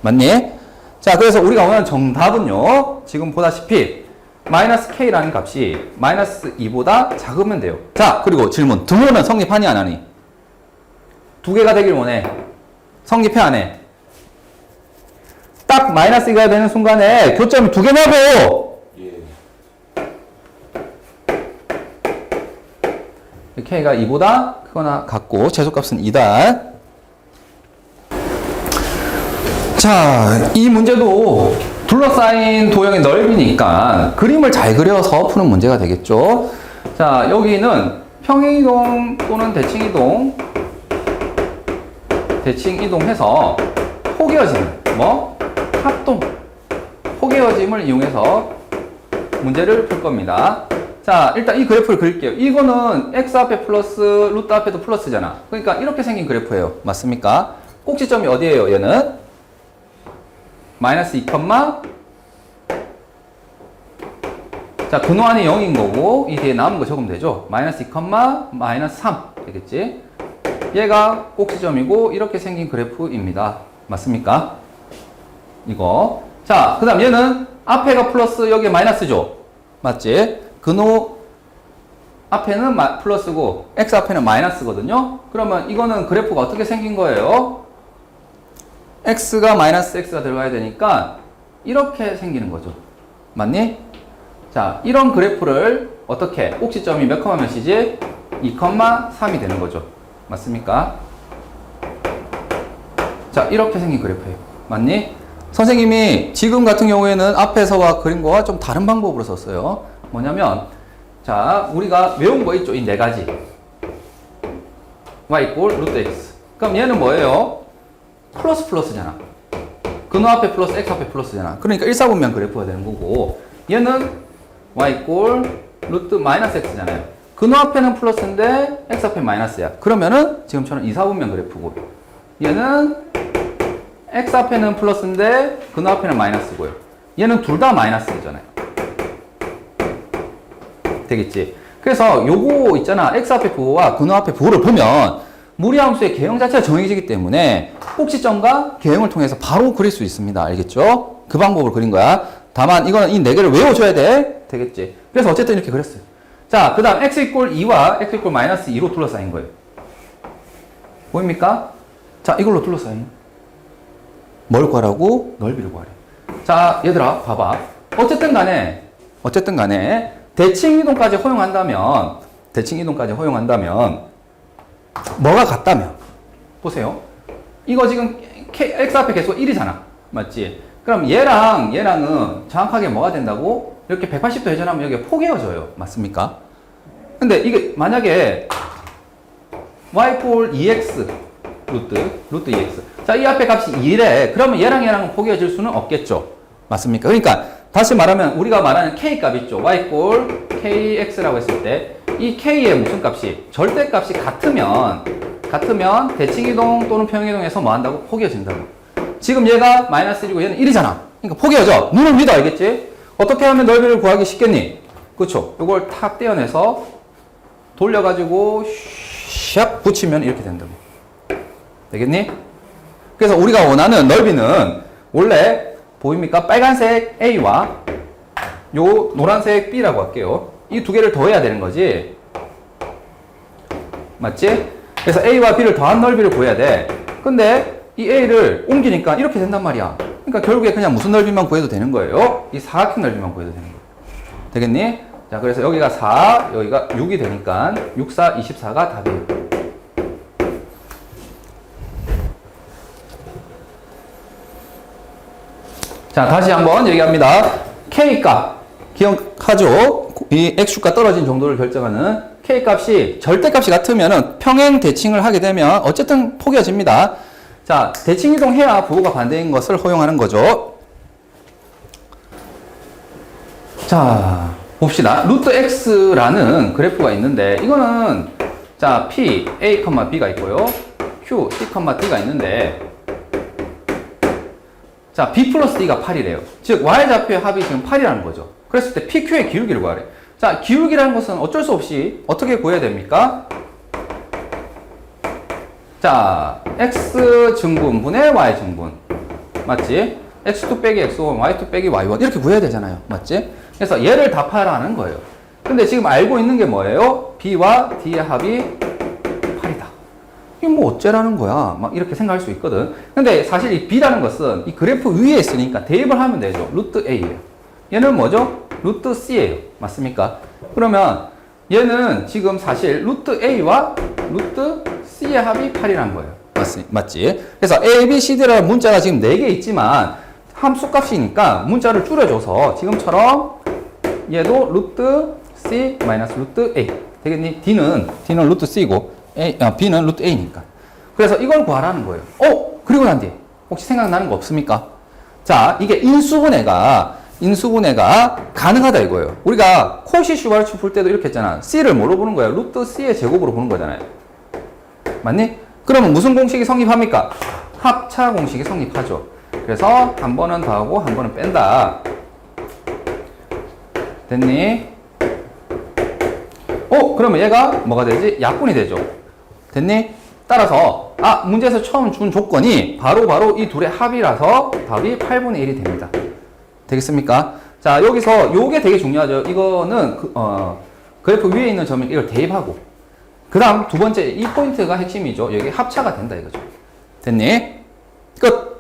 [SPEAKER 1] 맞니? 자, 그래서 우리가 원하는 정답은요, 지금 보다시피 마이너스 k라는 값이 마이너스 2보다 작으면 돼요. 자, 그리고 질문. 등호는 성립하니 안 하니? 2개가 되길 원해. 성립해 안 해? 딱 마이너스 2가 되는 순간에 교점이 2개냐고! k가 2보다 크거나 같고 최소값은 2다. 자, 이 문제도 둘러싸인 도형의 넓이니까 그림을 잘 그려서 푸는 문제가 되겠죠. 자, 여기는 평행이동 또는 대칭이동해서 포개어짐, 합동, 포개어짐을 이용해서 문제를 풀 겁니다. 자, 일단 이 그래프를 그릴게요. 이거는 x 앞에 플러스, 루트 앞에도 플러스잖아. 그러니까 이렇게 생긴 그래프예요. 맞습니까? 꼭지점이 어디예요, 얘는? 마이너스 2, 자, 근호안이 0인 거고, 이 뒤에 남은 거 적으면 되죠. 마이너스 2, 마이너스 3 되겠지? 얘가 꼭지점이고, 이렇게 생긴 그래프입니다. 맞습니까? 이거. 자, 그 다음 얘는 앞에가 플러스, 여기에 마이너스죠? 맞지? 근호 앞에는 플러스고 x 앞에는 마이너스거든요. 그러면 이거는 그래프가 어떻게 생긴 거예요? x가 마이너스 x가 들어가야 되니까 이렇게 생기는 거죠. 맞니? 자, 이런 그래프를 어떻게? 꼭지점이 몇 컴마 몇이지? 2,3이 되는 거죠. 맞습니까? 자, 이렇게 생긴 그래프예요. 맞니? 선생님이 지금 같은 경우에는 앞에서와 그린 거와 좀 다른 방법으로 썼어요. 뭐냐면, 자, 우리가 외운 거 있죠? 이 네 가지. y 이꼴 루트 x. 그럼 얘는 뭐예요? 플러스잖아. 근호 앞에 플러스, x 앞에 플러스잖아. 그러니까 일사분면 그래프가 되는 거고, 얘는 y 이꼴 루트 마이너스 x잖아요. 근호 앞에는 플러스인데, x 앞에 마이너스야. 그러면은 지금처럼 이사분면 그래프고, 얘는 x 앞에는 플러스인데, 근호 앞에는 마이너스고요. 얘는 둘 다 마이너스잖아요. 되겠지. 그래서 요거 있잖아. x 앞에 부호와 근호 앞에 부호를 보면 무리함수의 개형 자체가 정해지기 때문에 꼭지점과 개형을 통해서 바로 그릴 수 있습니다. 알겠죠? 그 방법으로 그린 거야. 다만 이거는 이 네 개를 외워줘야 돼. 되겠지. 그래서 어쨌든 이렇게 그렸어요. 자, 그 다음 x 이꼴 2와 x 이꼴 마이너스 2로 둘러싸인 거예요. 보입니까? 자, 이걸로 둘러싸인. 뭘 구하라고? 넓이를 구하래. 자, 얘들아, 봐봐. 어쨌든 간에 대칭이동까지 허용한다면 뭐가 같다면 보세요. 이거 지금 x 앞에 계속 1이잖아. 맞지? 그럼 얘랑은 정확하게 뭐가 된다고? 이렇게 180도 회전하면 여기가 포개어져요. 맞습니까? 근데 이게 만약에 y 이꼴 2x 루트 2x. 자, 이 앞에 값이 2래. 그러면 얘랑은 포개어질 수는 없겠죠. 맞습니까? 그러니까 다시 말하면 우리가 말하는 k 값 있죠. y 이꼴 kx라고 했을 때 이 k의 무슨 값이 절대값이 같으면 대칭이동 또는 평행이동에서 뭐 한다고? 포개어진다고. 지금 얘가 마이너스 1이고 얘는 1이잖아. 그러니까 포개어져. 눈을 믿어. 알겠지? 어떻게 하면 넓이를 구하기 쉽겠니? 그쵸? 이걸 탁 떼어내서 돌려가지고 샥 붙이면 이렇게 된다고. 되겠니? 그래서 우리가 원하는 넓이는 원래 보입니까? 빨간색 A와 요 노란색 B라고 할게요. 이 두 개를 더해야 되는 거지. 맞지? 그래서 A와 B를 더한 넓이를 구해야 돼. 근데 이 A를 옮기니까 이렇게 된단 말이야. 그러니까 결국에 그냥 무슨 넓이만 구해도 되는 거예요? 이 사각형 넓이만 구해도 되는 거예요. 되겠니? 자, 그래서 여기가 4, 여기가 6이 되니까 6, 4, 24가 답이에요. 자, 다시 한번 얘기합니다. K값 기억하죠? 이 X축과 떨어진 정도를 결정하는 K값이 절대값이 같으면 평행 대칭을 하게 되면 어쨌든 포개어집니다. 자, 대칭이동 해야 부호가 반대인 것을 허용하는 거죠. 자, 봅시다. 루트 x라는 그래프가 있는데 이거는 자 p a, b가 있고요. q, c, d가 있는데 자 b 플러스 d가 8이래요. 즉 y좌표의 합이 지금 8이라는 거죠. 그랬을 때 pq의 기울기를 구하래. 자 기울기라는 것은 어쩔 수 없이 어떻게 구해야 됩니까? 자 x 증분분의 y 증분 맞지? x2 빼기 x1, y2 빼기 y1 이렇게 구해야 되잖아요. 맞지? 그래서 얘를 답하라는 거예요. 근데 지금 알고 있는 게 뭐예요? b와 d의 합이 8이다. 이게 뭐 어째라는 거야? 막 이렇게 생각할 수 있거든. 근데 사실 이 b라는 것은 이 그래프 위에 있으니까 대입을 하면 되죠. 루트 a예요. 얘는 뭐죠? 루트 c예요. 맞습니까? 그러면 얘는 지금 사실 루트 a와 루트 c의 합이 8이라는 거예요. 맞지? 그래서 a, b, c, d라는 문자가 지금 4개 있지만 함수값이니까 문자를 줄여줘서 지금처럼 얘도 루트 c 마이너스 루트 a 되겠니? d는 루트 c고 b는 루트 a니까. 그래서 이걸 구하라는 거예요. 그리고 난 뒤에 혹시 생각나는 거 없습니까? 자, 이게 인수분해가 가능하다 이거예요. 우리가 코시 슈바르츠 풀 때도 이렇게 했잖아. c를 뭐로 보는 거야? 루트 c의 제곱으로 보는 거잖아요. 맞니? 그러면 무슨 공식이 성립합니까? 합차 공식이 성립하죠. 그래서 한 번은 더하고 한 번은 뺀다. 됐니? 그러면 얘가 뭐가 되지? 약분이 되죠. 됐니? 따라서 문제에서 처음 준 조건이 바로 이 둘의 합이라서 답이 8분의 1이 됩니다. 되겠습니까? 자, 여기서 요게 되게 중요하죠. 이거는 그래프 위에 있는 점을 이걸 대입하고 그 다음 두 번째 이 포인트가 핵심이죠. 여기 합차가 된다 이거죠. 됐니? 끝!